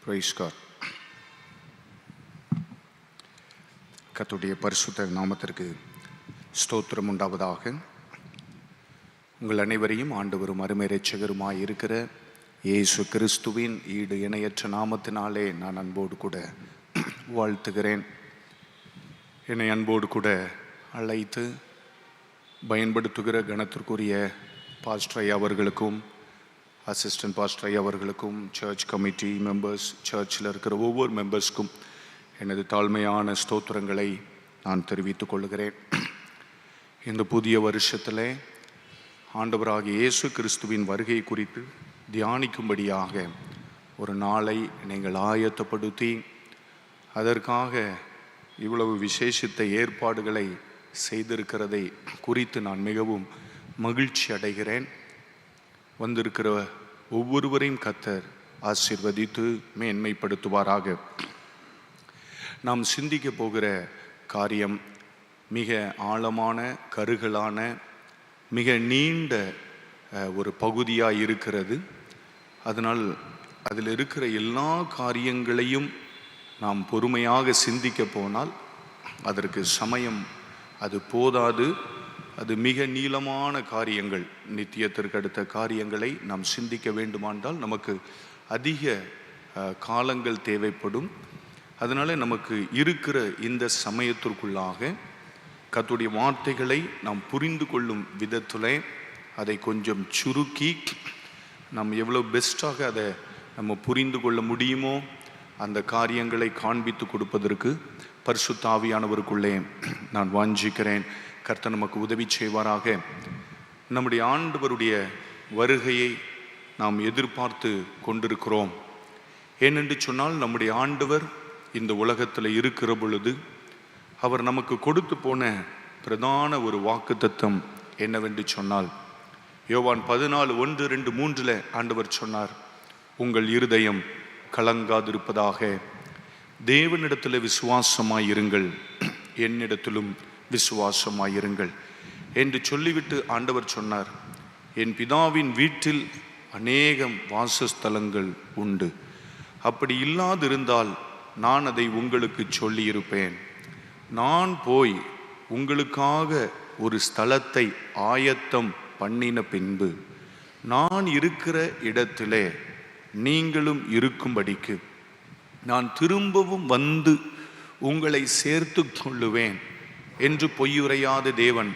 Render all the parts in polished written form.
Price God. கர்த்தருடைய பரிசுத்த நாமத்திற்கு ஸ்தோத்திரம் உண்டாவதாக. உங்கள் அனைவரையும் ஆண்டவரும் அருமை இரட்சகருமாய் இருக்கிற இயேசு கிறிஸ்துவின் ஈடு இணையற்ற நாமத்தினாலே நான் அன்போடு கூட வாழ்த்துகிறேன். என்னை அன்போடு கூட அழைத்து பயன்படுத்துகிற கணத்திற்குரிய பாஸ்டர் அவர்களுக்கும், அசிஸ்டன்ட் பாஸ்டர் அவர்களுக்கும், சர்ச் கமிட்டி மெம்பர்ஸ், சர்ச்சில் இருக்கிற ஒவ்வொரு மெம்பர்ஸ்க்கும் எனது தாழ்மையான ஸ்தோத்திரங்களை நான் தெரிவித்துக் கொள்கிறேன். இந்த புதிய வருஷத்தில் ஆண்டவராகிய இயேசு கிறிஸ்துவின் வருகை குறித்து தியானிக்கும்படியாக ஒரு நாளை நீங்கள் ஆயத்தப்படுத்தி அதற்காக இவ்வளவு விசேஷித்த ஏற்பாடுகளை செய்திருக்கிறதை குறித்து நான் மிகவும் மகிழ்ச்சி அடைகிறேன். வந்திருக்கிற ஒவ்வொருவரையும் கர்த்தர் ஆசீர்வதித்து மேன்மைப்படுத்துவாராக. நாம் சிந்திக்க போகிற காரியம் மிக ஆழமான, கருகலான, மிக நீண்ட ஒரு பகுதியாக இருக்கிறது. அதனால் அதில் இருக்கிற எல்லா காரியங்களையும் நாம் பொறுமையாக சிந்திக்க போனால் அதற்கு சமயம் அது போதாது. அது மிக நீளமான காரியங்கள், நித்தியத்திற்கு அடுத்த காரியங்களை நாம் சிந்திக்க வேண்டுமானால் நமக்கு அதிக காலங்கள் தேவைப்படும். அதனால் நமக்கு இருக்கிற இந்த சமயத்திற்குள்ளாக கர்த்தருடைய வார்த்தைகளை நாம் புரிந்து கொள்ளும் விதத்தில் அதை கொஞ்சம் சுருக்கி நாம் எவ்வளோ பெஸ்ட்டாக அதை நம்ம புரிந்து கொள்ள முடியுமோ அந்த காரியங்களை காண்பித்து கொடுப்பதற்கு பரிசுத்த ஆவியானவருக்குள்ளே நான் வாஞ்சிக்கிறேன். கர்த்தர் நமக்கு உதவி செய்வாராக. நம்முடைய ஆண்டவருடைய வருகையை நாம் எதிர்பார்த்து கொண்டிருக்கிறோம். ஏனென்று சொன்னால், நம்முடைய ஆண்டவர் இந்த உலகத்தில் இருக்கிற பொழுது அவர் நமக்கு கொடுத்து போன பிரதான ஒரு வாக்குத்தத்தம் என்னவென்று சொன்னால், யோவான் 14:1-2-3 ஆண்டவர் சொன்னார், உங்கள் இருதயம் கலங்காதிருப்பதாக, தேவனிடத்தில் விசுவாசமாயிருங்கள், என்னிடத்திலும் விசுவாசமாயிருங்கள் என்று சொல்லிவிட்டு ஆண்டவர் சொன்னார், என் பிதாவின் வீட்டில் அநேகம் வாசஸ்தலங்கள் உண்டு. அப்படி இல்லாதிருந்தால் நான் அதை உங்களுக்கு சொல்லியிருப்பேன். நான் போய் உங்களுக்காக ஒரு ஸ்தலத்தை ஆயத்தம் பண்ணின பின்பு நான் இருக்கிற இடத்திலே நீங்களும் இருக்கும்படிக்கு நான் திரும்பவும் வந்து உங்களை சேர்த்து கொள்ளுவேன் என்று பொய்யுரையாத தேவன்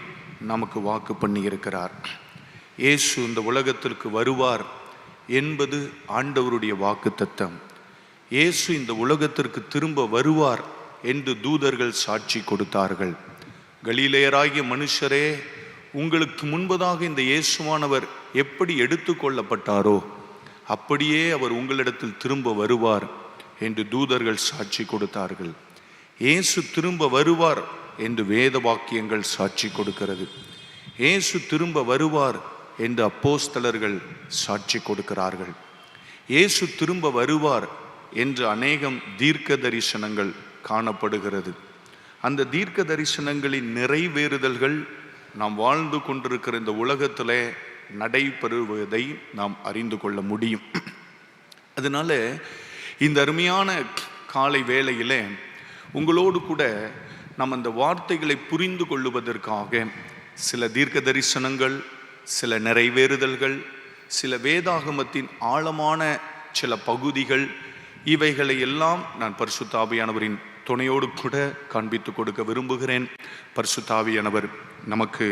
நமக்கு வாக்கு பண்ணி இருக்கிறார். இயேசு இந்த உலகத்திற்கு வருவார் என்பது ஆண்டவருடைய வாக்குத்தத்தம். இயேசு இந்த உலகத்திற்கு திரும்ப வருவார் என்று தூதர்கள் சாட்சி கொடுத்தார்கள். கலிலேயராகிய மனுஷரே, உங்களுக்கு முன்பதாக இந்த இயேசுவானவர் எப்படி எடுத்து கொள்ளப்பட்டாரோ அப்படியே அவர் உங்களிடத்தில் திரும்ப வருவார் என்று தூதர்கள் சாட்சி கொடுத்தார்கள். இயேசு திரும்ப வருவார் என்று வேத வாக்கியங்கள் சாட்சி கொடுக்கிறது. இயேசு திரும்ப வருவார் என்று அப்போஸ்தலர்கள் சாட்சி கொடுக்கிறார்கள். இயேசு திரும்ப வருவார் என்று அநேகம் தீர்க்க தரிசனங்கள் காணப்படுகிறது. அந்த தீர்க்க தரிசனங்களின் நிறைவேறுதல்கள் நாம் வாழ்ந்து கொண்டிருக்கிற இந்த உலகத்தில் நடைபெறுவதை நாம் அறிந்து கொள்ள முடியும். அதனால இந்த அருமையான காலை வேளையிலே உங்களோடு கூட நாம் அந்த வார்த்தைகளை புரிந்து கொள்ளுவதற்காக சில தீர்க்க தரிசனங்கள், சில நிறைவேறுதல்கள், சில வேதாகமத்தின் ஆழமான சில பகுதிகள், இவைகளை எல்லாம் நான் பரிசுத்த ஆவியானவரின் துணையோடு கூட காண்பித்து கொடுக்க விரும்புகிறேன். பரிசுத்த ஆவியானவர் நமக்கு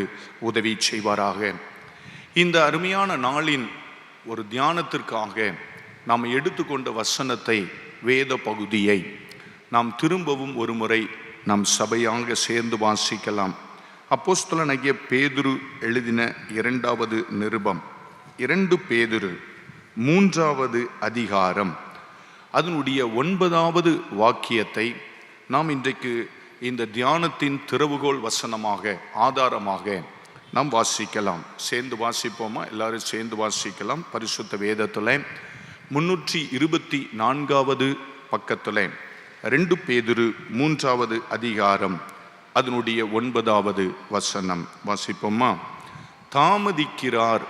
உதவி செய்வாராக. இந்த அருமையான நாளின் ஒரு தியானத்திற்காக நாம் எடுத்துக்கொண்ட வசனத்தை, வேத பகுதியை நாம் திரும்பவும் ஒரு முறை நாம் சபையாக சேர்ந்து வாசிக்கலாம். அப்போஸ்தலனாகிய பேதுரு எழுதின 2வது நிருபம், 2 பேதுரு 3வது அதிகாரம், அதனுடைய 9வது வாக்கியத்தை நாம் இன்றைக்கு இந்த தியானத்தின் திறவுகோல் வசனமாக, ஆதாரமாக நாம் வாசிக்கலாம். சேர்ந்து வாசிப்போமா? எல்லாரும் சேர்ந்து வாசிக்கலாம். பரிசுத்த வேதத்தில் 324வது பக்கத்தில் 2 பேதுரு 3வது அதிகாரம், அதனுடைய 9வது வசனம் வாசிப்போமா? தாமதிக்கிறார்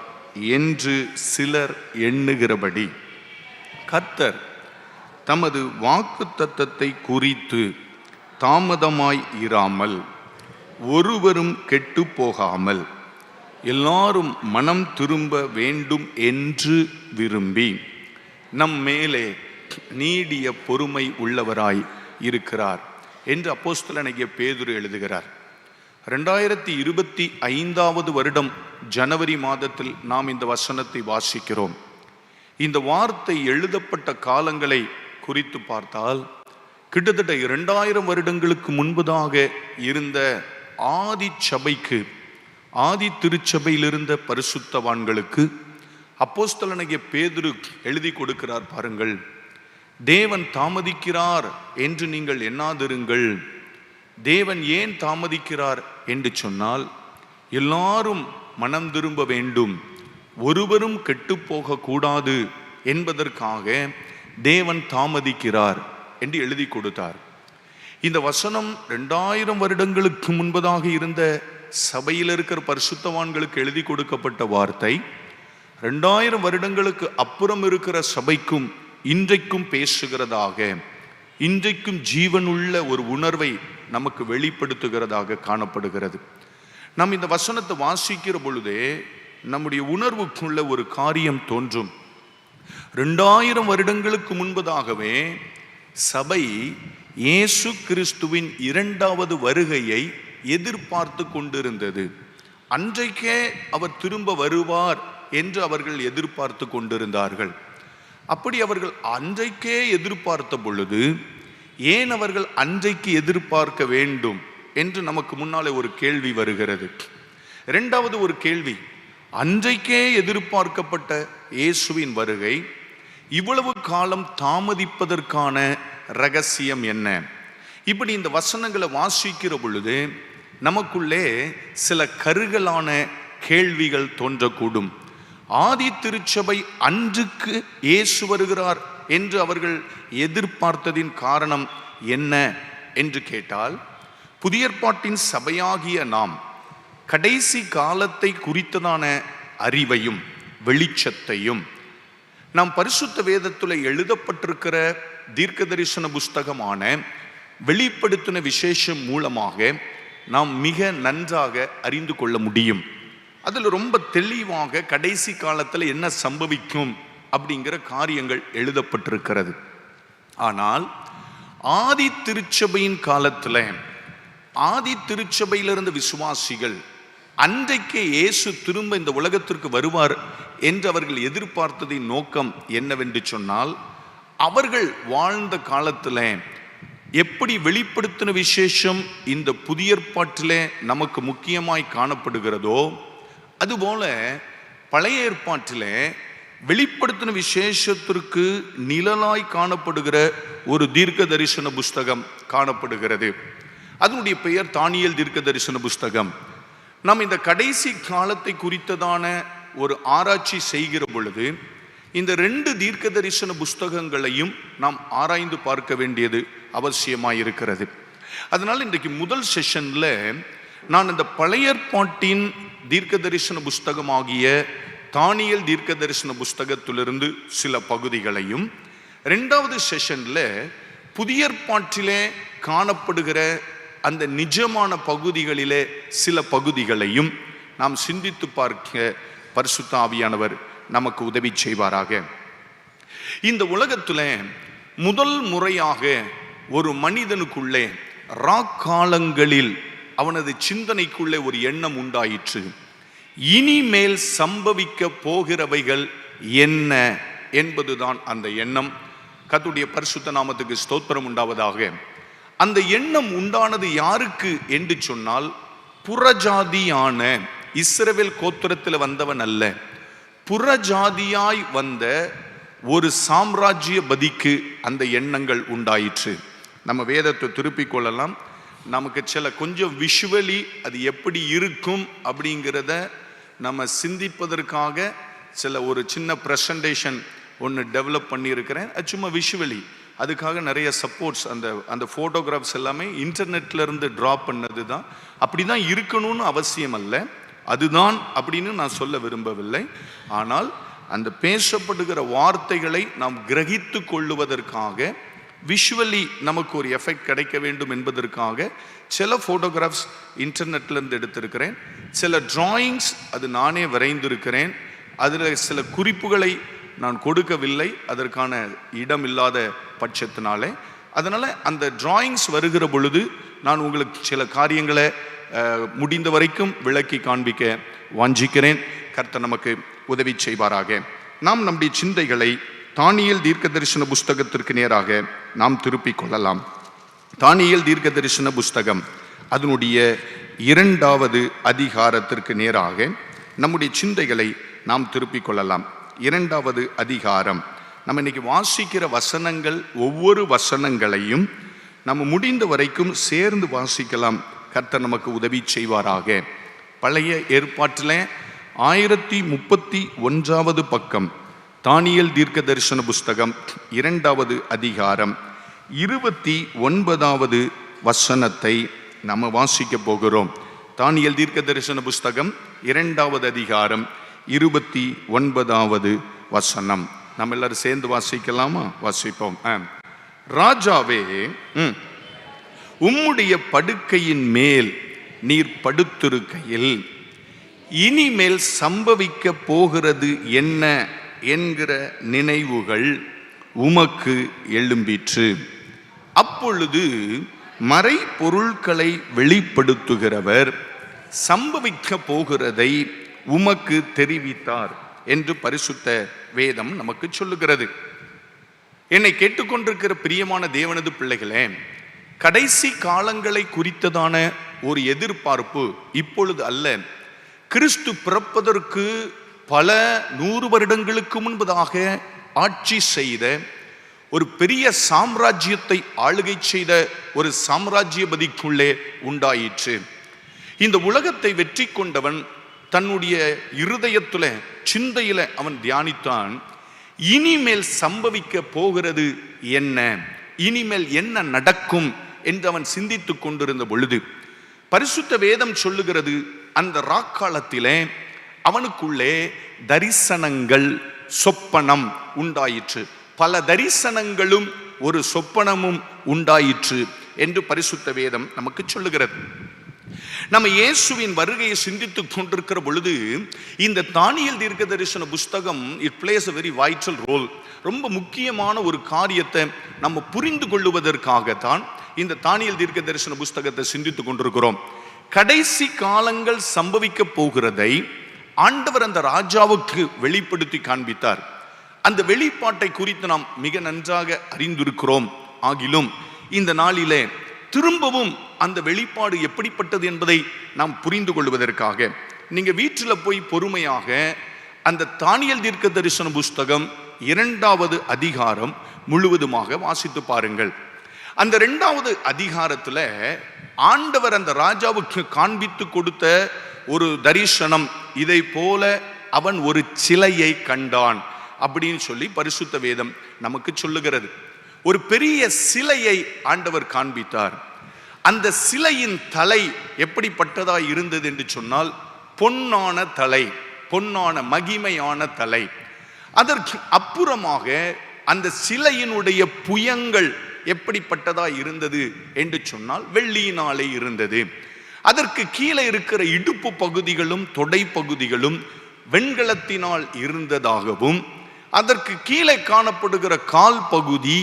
என்று சிலர் எண்ணுகிறபடி கர்த்தர் தமது வாக்குத்தத்தத்தை குறித்து தாமதமாய் இராமல் ஒருவரும் கெட்டு போகாமல் எல்லாரும் மனம் திரும்ப வேண்டும் என்று விரும்பி நம் மேலே நீடிய பொறுமை உள்ளவராய் இருக்கிறார் என்று அப்போஸ்தலனாகிய பேதுரு எழுதுகிறார். 2025 வருடம் ஜனவரி மாதத்தில் நாம் இந்த வசனத்தை வாசிக்கிறோம். இந்த வார்த்தை எழுதப்பட்ட காலங்களை குறித்து பார்த்தால் கிட்டத்தட்ட 2000 வருடங்களுக்கு முன்பதாக இருந்த ஆதி சபைக்கு, ஆதி திருச்சபையில் இருந்த பரிசுத்தவான்களுக்கு அப்போஸ்தலனாகிய பேதுரு எழுதி கொடுக்கிறார். பாருங்கள், தேவன் தாமதிக்கிறார் என்று நீங்கள் எண்ணாதிருங்கள். தேவன் ஏன் தாமதிக்கிறார் என்று சொன்னால், எல்லாரும் மனம் திரும்ப வேண்டும், ஒருவரும் கெட்டு போக கூடாது என்பதற்காக தேவன் தாமதிக்கிறார் என்று எழுதி கொடுத்தார். இந்த வசனம் 2000 வருடங்களுக்கு முன்பதாக இருந்த சபையில் இருக்கிற பரிசுத்தவான்களுக்கு எழுதி கொடுக்கப்பட்ட வார்த்தை 2000 வருடங்களுக்கு அப்புறம் இருக்கிற சபைக்கும் இன்றைக்கும் பேசுகிறதாக, இன்றைக்கும் ஜீவனுள்ள ஒரு உணர்வை நமக்கு வெளிப்படுத்துகிறதாக காணப்படுகிறது. நாம் இந்த வசனத்தை வாசிக்கிற பொழுதே நம்முடைய உணர்வுக்குள்ள ஒரு காரியம் தோன்றும். 2000 வருடங்களுக்கு முன்பதாகவே சபை இயேசு கிறிஸ்துவின் 2வது வருகையை எதிர்பார்த்து கொண்டிருந்தது. அன்றைக்கே அவர் திரும்ப வருவார் என்று அவர்கள் எதிர்பார்த்து கொண்டிருந்தார்கள். அப்படி அவர்கள் அன்றைக்கே எதிர்பார்த்த பொழுது ஏன் அவர்கள் அன்றைக்கு எதிர்பார்க்க வேண்டும் என்று நமக்கு முன்னாலே ஒரு கேள்வி வருகிறது. 2வது ஒரு கேள்வி, அன்றைக்கே எதிர்பார்க்கப்பட்ட இயேசுவின் வருகை இவ்வளவு காலம் தாமதிப்பதற்கான ரகசியம் என்ன? இப்படி இந்த வசனங்களை வாசிக்கிற பொழுது நமக்குள்ளே சில கருகலான கேள்விகள் தோன்றக்கூடும். ஆதி திருச்சபை அன்றுக்கு இயேசு வருகிறார் என்று அவர்கள் எதிர்பார்த்ததின் காரணம் என்ன என்று கேட்டால், புதிய ஏற்பாட்டின் சபையாகிய நாம் கடைசி காலத்தை குறித்ததான அறிவையும் வெளிச்சத்தையும் நாம் பரிசுத்த வேதத்தில் எழுதப்பட்டிருக்கிற தீர்க்க தரிசன புஸ்தகமான வெளிப்படுத்தின விசேஷம் மூலமாக நாம் மிக நன்றாக அறிந்து கொள்ள முடியும். அதில் ரொம்ப தெளிவாக கடைசி காலத்தில் என்ன சம்பவிக்கும் அப்படிங்கிற காரியங்கள் எழுதப்பட்டிருக்கிறது. ஆனால் ஆதி திருச்சபையின் காலத்தில் ஆதி திருச்சபையிலிருந்த விசுவாசிகள் அன்றைக்கே இயேசு திரும்ப இந்த உலகத்திற்கு வருவார் என்று அவர்கள் எதிர்பார்த்ததின் நோக்கம் என்னவென்று சொன்னால், அவர்கள் வாழ்ந்த காலத்தில் எப்படி வெளிப்படுத்தின விசேஷம் இந்த புதிய ஏற்பாட்டிலே நமக்கு முக்கியமாய் காணப்படுகிறதோ, அதுபோல பழைய ஏற்பாட்டிலே வெளிப்படுத்தின விசேஷத்திற்கு நிழலாய் காணப்படுகிற ஒரு தீர்க்க தரிசன புஸ்தகம் காணப்படுகிறது. அதனுடைய பெயர் தானியேல் தீர்க்க தரிசன புஸ்தகம். நாம் இந்த கடைசி காலத்தை குறித்ததான ஒரு ஆராய்ச்சி செய்கிற பொழுது இந்த 2 தீர்க்க தரிசன புஸ்தகங்களையும் நாம் ஆராய்ந்து பார்க்க வேண்டியது அவசியமாயிருக்கிறது. அதனால் இன்றைக்கு முதல் செஷன்ல நான் இந்த பழைய ஏற்பாட்டின் தீர்க்க தரிசன புஸ்தகமாகிய தானியேல் தீர்க்க தரிசன புஸ்தகத்திலிருந்து சில பகுதிகளையும், 2வது செஷன்ல புதிய ஏற்பாட்டிலே காணப்படுகிற அந்த நிஜமான பகுதிகளிலே சில பகுதிகளையும் நாம் சிந்தித்து பார்க்க பரிசுத்த ஆவியானவர் நமக்கு உதவி செய்வாராக. இந்த உலகத்தில் முதல் முறையாக ஒரு மனிதனுக்குள்ளே ராக்காலங்களில் அவனது சிந்தனைக்குள்ளே ஒரு எண்ணம் உண்டாயிற்று. இனிமேல் சம்பவிக்க போகிறவைகள் என்ன என்பதுதான் அந்த எண்ணம். கர்த்தருடைய பரிசுத்த நாமத்துக்கு ஸ்தோத்திரம் உண்டாவதாக. அந்த எண்ணம் உண்டானது யாருக்கு என்று சொன்னால், புறஜாதியான இஸ்ரவேல் கோத்திரத்தில் வந்தவன் அல்ல, புறஜாதியாய் வந்த ஒரு சாம்ராஜ்யபதிக்கு அந்த எண்ணங்கள் உண்டாயிற்று. நம்ம வேதத்தை திருப்பிக் கொள்ளலாம். நமக்கு சில கொஞ்சம் விஷுவலி அது எப்படி இருக்கும் அப்படிங்கிறத நம்ம சிந்திப்பதற்காக ஒரு சின்ன ப்ரெசன்டேஷன் ஒன்று டெவலப் பண்ணியிருக்கிறேன். அது சும்மா விஷுவலி, அதுக்காக நிறைய சப்போர்ட்ஸ், அந்த ஃபோட்டோகிராஃப்ஸ் எல்லாமே இன்டர்நெட்லேருந்து ட்ராப் பண்ணது தான். அப்படி தான் இருக்கணும்னு அவசியம் அல்ல, அதுதான் அப்படின்னு நான் சொல்ல விரும்பவில்லை. ஆனால் அந்த பேசப்படுகிற வார்த்தைகளை நாம் கிரகித்து கொள்ளுவதற்காக விஷுவலி நமக்கு ஒரு எஃபெக்ட் கிடைக்க வேண்டும் என்பதற்காக சில ஃபோட்டோகிராஃப்ஸ் இன்டர்நெட்லேருந்து எடுத்திருக்கிறேன். சில டிராயிங்ஸ் அது நானே வரைந்திருக்கிறேன். அதில் சில குறிப்புகளை நான் கொடுக்கவில்லை, அதற்கான இடம் இல்லாத பட்சத்தினாலே. அதனால் அந்த டிராயிங்ஸ் வருகிற பொழுது நான் உங்களுக்கு சில காரியங்களை முடிந்த வரைக்கும் விளக்கி காண்பிக்க வாஞ்சிக்கிறேன். கர்த்தர் நமக்கு உதவி செய்வாராக. நாம் நம்முடைய சிந்தைகளை தானியேல் தீர்க்க தரிசன புஸ்தகத்திற்கு நேராக நாம் திருப்பிக் கொள்ளலாம். தானியேல் தீர்க்க தரிசன புஸ்தகம் அதனுடைய 2வது அதிகாரத்திற்கு நேராக நம்முடைய சிந்தைகளை நாம் திருப்பிக் கொள்ளலாம். 2வது அதிகாரம். நம்ம இன்னைக்கு வாசிக்கிற வசனங்கள், ஒவ்வொரு வசனங்களையும் நம்ம முடிந்த வரைக்கும் சேர்ந்து வாசிக்கலாம். கர்த்தர் நமக்கு உதவி செய்வாராக. பழைய ஏற்பாட்டில் 1031வது பக்கம் தானியேல் தீர்க்க தரிசன புஸ்தகம் 2வது அதிகாரம் 29வது வசனத்தை நம்ம வாசிக்க போகிறோம். தானியேல் தீர்க்க தரிசன புஸ்தகம் 2வது அதிகாரம் 29வது வசனம். நம்ம எல்லாரும் சேர்ந்து வாசிக்கலாமா? வாசிப்போம். ராஜாவே, உம்முடைய படுக்கையின் மேல் நீர் படுத்திருக்கையில் இனிமேல் சம்பவிக்க போகிறது என்ன என்கிற நினைவுகள் உமக்கு எழும்பிற்று. அப்பொழுது மறை பொருட்களை வெளிப்படுத்துகிறவர் சம்பவிக்க போகிறதை உமக்கு தெரிவித்தார் என்று பரிசுத்த வேதம் நமக்கு சொல்லுகிறது. என்னை கேட்டுக்கொண்டிருக்கிற பிரியமான தேவனது பிள்ளைகளே, கடைசி காலங்களை குறித்ததான ஒரு எதிர்பார்ப்பு இப்பொழுது அல்ல. கிறிஸ்து பிறப்பதற்கு பல 100 வருடங்களுக்கு முன்பதாக ஆட்சி செய்த ஒரு பெரிய சாம்ராஜ்யத்தை ஆளுகை செய்த ஒரு சாம்ராஜ்யபதிக்குள்ளே உண்டாயிற்று. இந்த உலகத்தை வெற்றி கொண்டவன் தன்னுடைய இருதயத்துல, சிந்தையில அவன் தியானித்தான், இனிமேல் சம்பவிக்க போகிறது என்ன, இனிமேல் என்ன நடக்கும் என்று அவன் சிந்தித்துக் கொண்டிருந்த பொழுது பரிசுத்த வேதம் சொல்லுகிறது, அந்த ராக்காலத்திலே அவனுக்குள்ளே தரிசனங்கள், சொப்பனம் உண்டாயிற்று. பல தரிசனங்களும் ஒரு சொப்பனமும் உண்டாயிற்று என்று பரிசுத்த வேதம் நமக்கு சொல்லுகிறது. நம்ம இயேசுவின் வருகையை சிந்தித்துக் கொண்டிருக்கிற பொழுது இந்த தானியேல் தீர்க்க தரிசன புஸ்தகம் it plays a very vital role. ரொம்ப முக்கியமான ஒரு காரியத்தை நம்ம புரிந்து கொள்ளுவதற்காகத்தான் இந்த தானியேல் தீர்க்க தரிசன புஸ்தகத்தை சிந்தித்துக் கொண்டிருக்கிறோம். கடைசி காலங்கள் சம்பவிக்க போகிறதை ஆண்டவர் அந்த ராஜாவுக்கு வெளிப்படுத்தி காண்பித்தார். அந்த வெளிப்பாட்டை குறித்து நாம் மிக நன்றாக அறிந்திருக்கிறோம். ஆகிலும் இந்த நாளிலே திரும்பவும் அந்த வெளிப்பாடு எப்படிப்பட்டது என்பதை நாம் புரிந்து கொள்வதற்காக நீங்க வீட்டில் போய் பொறுமையாக அந்த தானியேல் தீர்க்க தரிசன புஸ்தகம் 2வது அதிகாரம் முழுவதுமாக வாசித்து பாருங்கள். அந்த 2வது அதிகாரத்துல ஆண்டவர் அந்த ராஜாவுக்கு காண்பித்து கொடுத்த ஒரு தரிசனம், இதை போல அவன் ஒரு சிலையை கண்டான் அப்படின்னு சொல்லி பரிசுத்த வேதம் நமக்கு சொல்லுகிறது. ஒரு பெரிய சிலையை ஆண்டவர் காண்பித்தார். அந்த சிலையின் தலை எப்படிப்பட்டதா இருந்தது என்று சொன்னால், பொன்னான தலை, பொன்னான மகிமையான தலை. அதற்கு அப்புறமாக அந்த சிலையினுடைய புயங்கள் எப்படிப்பட்டதா இருந்தது என்று சொன்னால், வெள்ளியினாலே இருந்தது. அதற்கு கீழே இருக்கிற இடுப்பு பகுதிகளும் தொடை பகுதிகளும் வெண்கலத்தினால் இருந்ததாகவும், அதற்கு கீழே காணப்படுகிற கால் பகுதி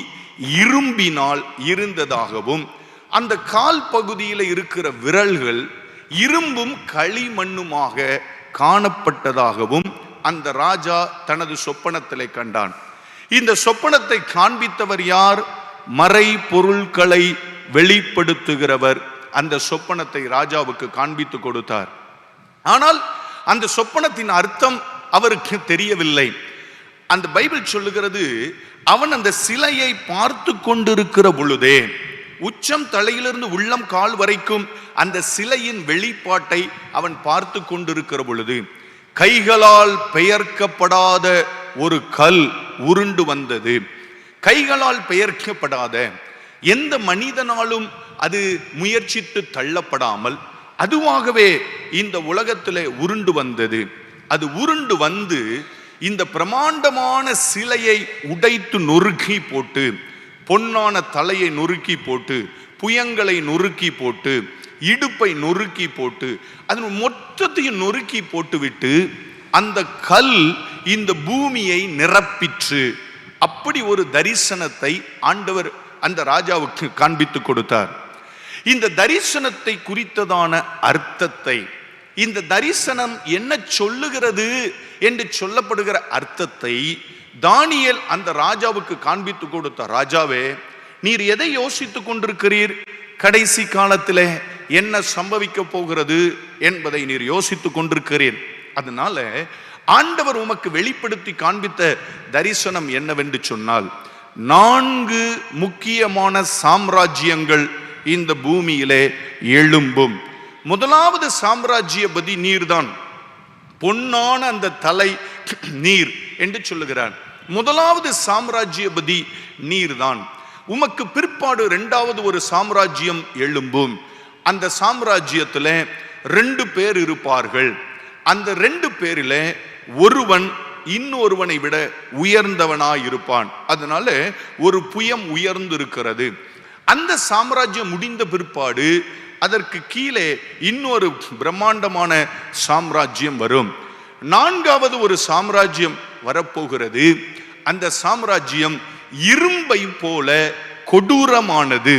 இரும்பினால் இருந்ததாகவும், அந்த கால் பகுதியில் இருக்கிற விரல்கள் இரும்பும் களிமண்ணுமாக காணப்பட்டதாகவும் அந்த ராஜா தனது சொப்பனத்திலே கண்டான். இந்த சொப்பனத்தை காண்பித்தவர் யார்? மறை பொருட்களை வெளிப்படுத்துகிறவர் அந்த சொப்பனத்தை ராஜாவுக்கு காண்பித்து கொடுத்தார். ஆனால் அந்த சொப்பனத்தின் அர்த்தம் அவருக்கு தெரியவில்லை. அந்த பைபிள் சொல்லுகிறது, அவன் அந்த சிலையை பார்த்து கொண்டிருக்கிற பொழுதே, உச்சம் தலையிலிருந்து உள்ளம் கால் வரைக்கும் அந்த சிலையின் வெளிப்பாட்டை அவன் பார்த்து கொண்டிருக்கிற பொழுது, கைகளால் பெயர்க்கப்படாத ஒரு கல் உருண்டு வந்தது. கைகளால் பெயர்க்கப்படாத, எந்த மனிதனாலும் அது முயற்சித்து தள்ளப்படாமல் அதுவாகவே இந்த உலகத்திலே உருண்டு வந்தது. அது உருண்டு வந்து இந்த பிரமாண்டமான சிலையை உடைத்து நொறுக்கி போட்டு, பொன்னான தலையை நொறுக்கி போட்டு, புயங்களை நொறுக்கி போட்டு, இடுப்பை நொறுக்கி போட்டு, அதன் மொத்தத்தையும் நொறுக்கி போட்டு விட்டு அந்த கல் இந்த பூமியை நிரப்பிற்று. அப்படி ஒரு தரிசனத்தை ஆண்டவர் அந்த ராஜாவுக்கு காண்பித்து கொடுத்தார். இந்த தரிசனத்தை குறித்ததான அர்த்தத்தை, இந்த தரிசனம் என்ன சொல்லுகிறது என்று சொல்லப்படுகிற அர்த்தத்தை தானியேல் அந்த ராஜாவுக்கு காண்பித்து கொடுத்தார். ராஜாவே, நீர் எதை யோசித்துக் கொண்டிருக்கிறீர்? கடைசி காலத்தில் என்ன சம்பவிக்க போகிறது என்பதை நீர் யோசித்துக் கொண்டிருக்கிறீர். அதனால ஆண்டவர் உமக்கு வெளிப்படுத்தி காண்பித்த தரிசனம் என்னவென்று சொன்னால், 4 முக்கியமான சாம்ராஜ்யங்கள் இந்த பூமியிலே எழும்பும். முதலாவது சாம்ராஜ்யபதி நீர்தான். பொன்னான அந்த தலை நீர் என்று சொல்லுகிறார். முதலாவது சாம்ராஜ்யபதி நீர்தான். உமக்கு பிற்பாடு 2வது ஒரு சாம்ராஜ்யம் எழும்பும். அந்த சாம்ராஜ்யத்தில் 2 பேர் இருப்பார்கள். அந்த 2 பேரில் ஒருவன் இன்னொருவனை விட உயர்ந்தவனாயிருப்பான். அதனால ஒரு புயம் உயர்ந்து இருக்கிறது. அந்த சாம்ராஜ்யம் முடிந்த பிற்பாடு அதற்கு கீழே இன்னொரு பிரம்மாண்டமான சாம்ராஜ்யம் வரும். 4வது ஒரு சாம்ராஜ்யம் வரப்போகிறது. அந்த சாம்ராஜ்யம் இரும்பை போல கொடூரமானது.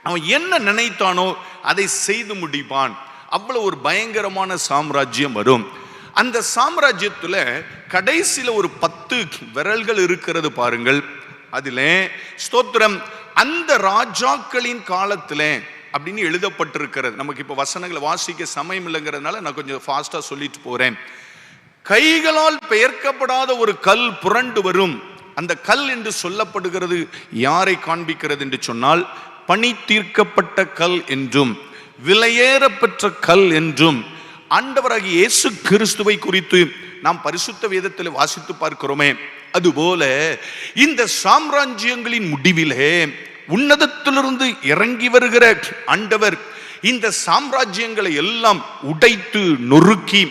அவன் என்ன நினைத்தானோ அதை செய்து முடிப்பான். அவ்வளவு ஒரு பயங்கரமான சாம்ராஜ்யம் வரும். அந்த சாம்ராஜ்யத்துல கடைசியில ஒரு 10 விரல்கள் இருக்கிறது பாருங்கள். அதுல ஸ்தோத்திரம், அந்த ராஜாக்களின் காலத்துல அப்படின்னு எழுதப்பட்டிருக்கிறது. நமக்கு இப்ப வசனங்களை வாசிக்க சமயம் இல்லைங்கிறதுனால நான் கொஞ்சம் ஃபாஸ்டா சொல்லிட்டு போறேன். கைகளால் பெயர்க்கப்படாத ஒரு கல் புரண்டு வரும். அந்த கல் என்று சொல்லப்படுகிறது யாரை காண்பிக்கிறது என்று சொன்னால், பணி தீர்க்கப்பட்ட கல் என்றும் விலையேற பெற்ற கல் என்றும் ஆண்டவராகிய இயேசு கிறிஸ்துவை குறித்து நாம் பரிசுத்த வேதத்தில் வாசித்து பார்க்கிறோமே, அதுபோல இந்த சாம்ராஜ்யங்களின் முடிவிலே உன்னதத்திலிருந்து இறங்கி வருகிற ஆண்டவர் இந்த சாம்ராஜ்யங்களை எல்லாம் உடைத்து நொறுக்கி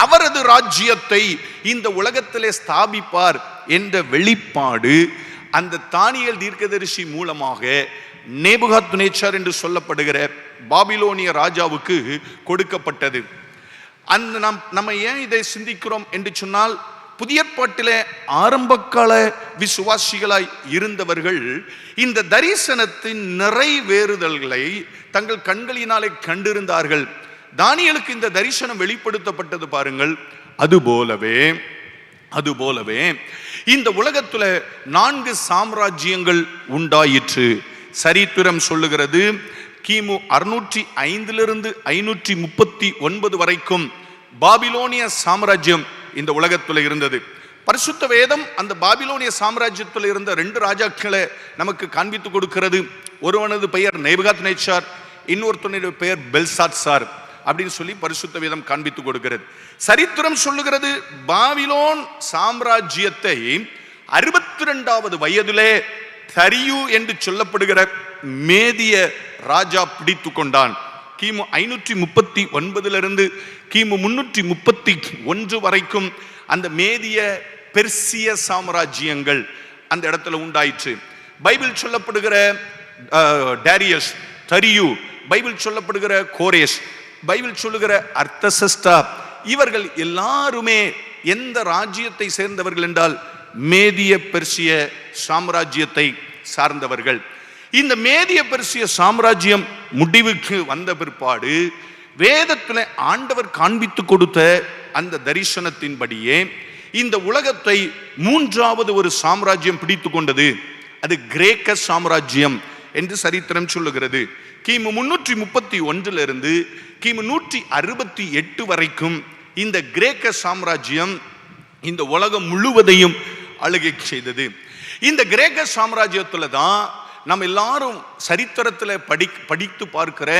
அவரது ராஜ்யத்தை இந்த உலகத்திலே ஸ்தாபிப்பார் என்ற வெளிப்பாடு அந்த தானியேல் தீர்க்கதரிசி மூலமாக நேபுகாத்நேச்சார் என்று சொல்லப்படுகிற பாபிலோனிய ராஜாவுக்கு கொடுக்கப்பட்டது. அந்த நம்ம ஏன் இதை சிந்திக்கிறோம் என்று சொன்னால், புதிய ஏற்பாட்டிலே ஆரம்பகால விசுவாசிகளாய் இருந்தவர்கள் இந்த தரிசனத்தின் நிறைவேறுதல்களை தங்கள் கண்களினாலே கண்டிருந்தார்கள். தானியேலுக்கு இந்த தரிசனம் வெளிப்படுத்தப்பட்டது பாருங்கள். அதுபோலவே இந்த உலகத்துல 4 சாம்ராஜ்யங்கள் உண்டாயிற்று. சரித்திரம் சொல்லுகிறது, கிமு 605 539 வரைக்கும் பாபிலோனிய சாம்ராஜ்யம் இந்த உலகத்துல இருந்தது. பரிசுத்த வேதம் அந்த பாபிலோனிய சாம்ராஜ்யத்தில் இருந்த 2 ராஜாக்களை நமக்கு காண்பித்து கொடுக்கிறது. ஒருவனது பெயர் நேபுகாத்நேச்சார், இன்னொருத்தனுடைய பெயர் பெல்சாத்சார் அப்படின்னு சொல்லி பரிசுத்த வேதம் காண்பித்து கொடுக்கிறது. சரித்திரம் சொல்லுகிறது, பாபிலோன் சாம்ராஜ்யத்தை 62வது வயதிலே தரியு என்று சொல்லப்படுகிற மேதிய ராஜா பிடித்து கொண்டான். கிமு 539 கிமு 331 வரைக்கும் அந்த மேதிய பெர்சிய சாம்ராஜ்யங்கள் அந்த இடத்துல உண்டாயிற்று. பைபிள் சொல்லப்படுகிற டாரியஸ், தரியு, பைபிள் சொல்லப்படுகிற கோரேஸ், பைபிள் சொல்லுகிற அர்த்தசஸ்டா, இவர்கள் எல்லாருமே எந்த ராஜ்யத்தை சேர்ந்தவர்கள் என்றால் மேதிய பெர்சிய சாம்ராஜ்யத்தை சார்ந்தவர்கள். இந்த மேதிய பெர்சிய சாம்ராஜ்யம் முடிவுக்கு வந்த பிற்பாடு வேதத்தில் ஆண்டவர் காண்பித்து கொடுத்த அந்த தரிசனத்தின்படியே இந்த உலகத்தை 3வது ஒரு சாம்ராஜ்யம் பிடித்து கொண்டது. அது கிரேக்க சாம்ராஜ்யம் என்று சரித்திரம் சொல்லுகிறது. கிமு 331 கிமு 168 வரைக்கும் இந்த கிரேக்க சாம்ராஜ்யம் இந்த உலகம் முழுவதையும் ஆளுகை செய்தது. இந்த கிரேக்க சாம்ராஜ்யத்துல தான் நம்ம எல்லாரும் சரித்திரத்தில் படித்து பார்க்கிற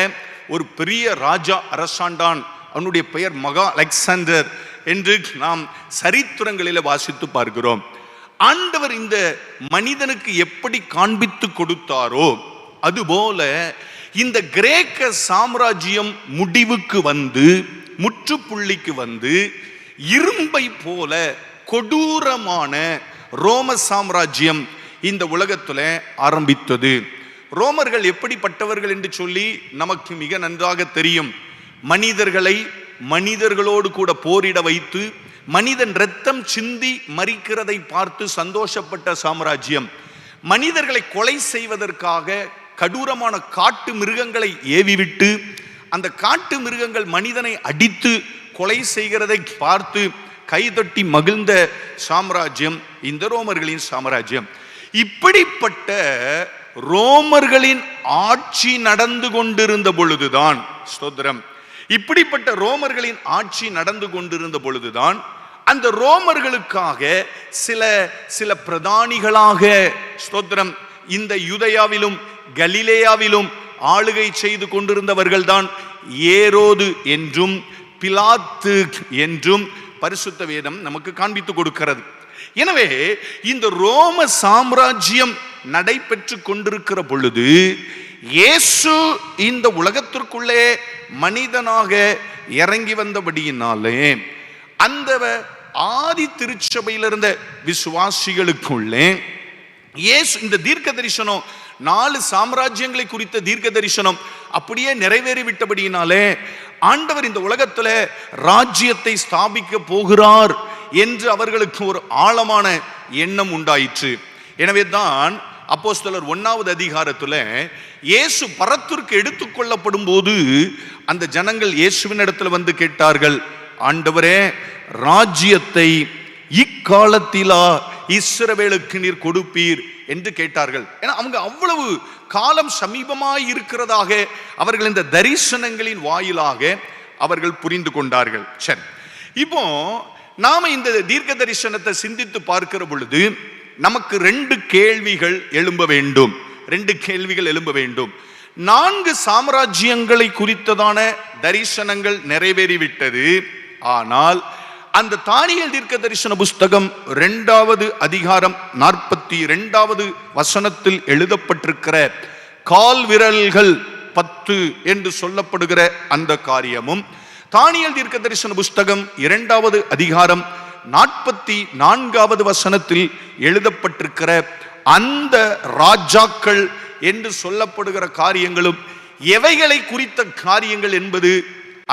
ஒரு பெரிய ராஜா அரசாண்டான். அவனுடைய பெயர் மகா அலெக்சாண்டர் என்று நாம் சரித்திரங்களில் வாசித்து பார்க்கிறோம். ஆண்டவர் இந்த மனிதனுக்கு எப்படி காண்பித்து கொடுத்தாரோ அதுபோல இந்த கிரேக்க சாம்ராஜ்யம் முடிவுக்கு வந்து முற்றுப்புள்ளிக்கு வந்து இரும்பை போல கொடூரமான ரோம சாம்ராஜ்யம் இந்த உலகத்துல ஆரம்பித்தது. ரோமர்கள் எப்படிப்பட்டவர்கள் என்று சொல்லி நமக்கு மிக நன்றாக தெரியும். மனிதர்களை மனிதர்களோடு கூட போரிட வைத்து மனிதன் இரத்தம் சிந்தி மரிக்கிறதை பார்த்து சந்தோஷப்பட்ட சாம்ராஜ்யம். மனிதர்களை கொலை செய்வதற்காக கடூரமான காட்டு மிருகங்களை ஏவிவிட்டு அந்த காட்டு மிருகங்கள் மனிதனை அடித்து கொலை செய்கிறதை பார்த்து கைதட்டி மகிழ்ந்த சாம்ராஜ்யம் இந்த ரோமர்களின் சாம்ராஜ்யம். இப்படிப்பட்ட ரோமர்களின் ஆட்சி நடந்து கொண்டிருந்த பொழுதுதான், ஸ்தோத்திரம், இப்படிப்பட்ட ரோமர்களின் ஆட்சி நடந்து கொண்டிருந்த பொழுதுதான் அந்த ரோமர்களுக்காக சில பிரதானிகளாக, ஸ்தோத்திரம், இந்த யூதேயாவிலும் கலிலேயாவிலும் ஆளுகை செய்து கொண்டிருந்தவர்கள் தான் ஏரோது என்றும் பிலாத்து என்றும் பரிசுத்த வேதம் நமக்கு காண்பித்து கொடுக்கிறது. எனவே இந்த ரோம சாம்ராஜ்யம் நடைபெற்று கொண்டிருக்கிற பொழுது இயேசு இந்த உலகத்திற்குள்ளே மனிதனாக இறங்கி வந்தபடியினாலே அந்த ஆதி திருச்சபையில் இருந்த விசுவாசிகளுக்குள்ளே இயேசு இந்த தீர்க்க தரிசனம், 4 சாம்ராஜ்யங்களை குறித்த தீர்க்க தரிசனம் அப்படியே நிறைவேறிவிட்டபடியினாலே ஆண்டவர் இந்த உலகத்துல ராஜ்யத்தை ஸ்தாபிக்க போகிறார் என்று அவர்களுக்கு ஒரு ஆழமான எண்ணம் உண்டாயிற்று. எனவே தான் அப்போஸ்தலர் 1வது அதிகாரத்துல இயேசு பரத்திற்கு எடுத்துக்கொள்ளப்படும் போது அந்த ஜனங்கள் இயேசுவின் இடத்துல வந்து கேட்டார்கள், ஆண்டவரே, ராஜ்யத்தை இக்காலத்திலா இஸ்ரவேலுக்கு நீர் கொடுப்பீர் என்று கேட்டார்கள். ஏன்னா அவங்க அவ்வளவு காலம் சமீபமாய் இருக்கிறதாக அவர்கள் இந்த தரிசனங்களின் வாயிலாக அவர்கள் புரிந்து கொண்டார்கள். சரி, இப்போ நாம இந்த தீர்க்க தரிசனத்தை சிந்தித்து பார்க்கிற பொழுது நமக்கு 2 கேள்விகள் எழும்ப வேண்டும். 2 கேள்விகள் எழும்ப வேண்டும். 4 சாம்ராஜ்யங்களை குறித்ததான தரிசனங்கள் நிறைவேறிவிட்டது. ஆனால் அந்த தானியேல் தீர்க்க தரிசன புஸ்தகம் 2வது அதிகாரம் 42வது வசனத்தில் எழுதப்பட்டிருக்கிற கால் விரல்கள் 10 என்று சொல்லப்படுகிற அந்த காரியமும், தானியேல் தீர்க்க தரிசன புஸ்தகம் 2வது அதிகாரம் 44வது வசனத்தில் எழுதப்பட்டிருக்கிற அந்த ராஜாக்கள் என்று சொல்லப்படுகிற காரியங்களும் எவைகளை குறித்த காரியங்கள் என்பது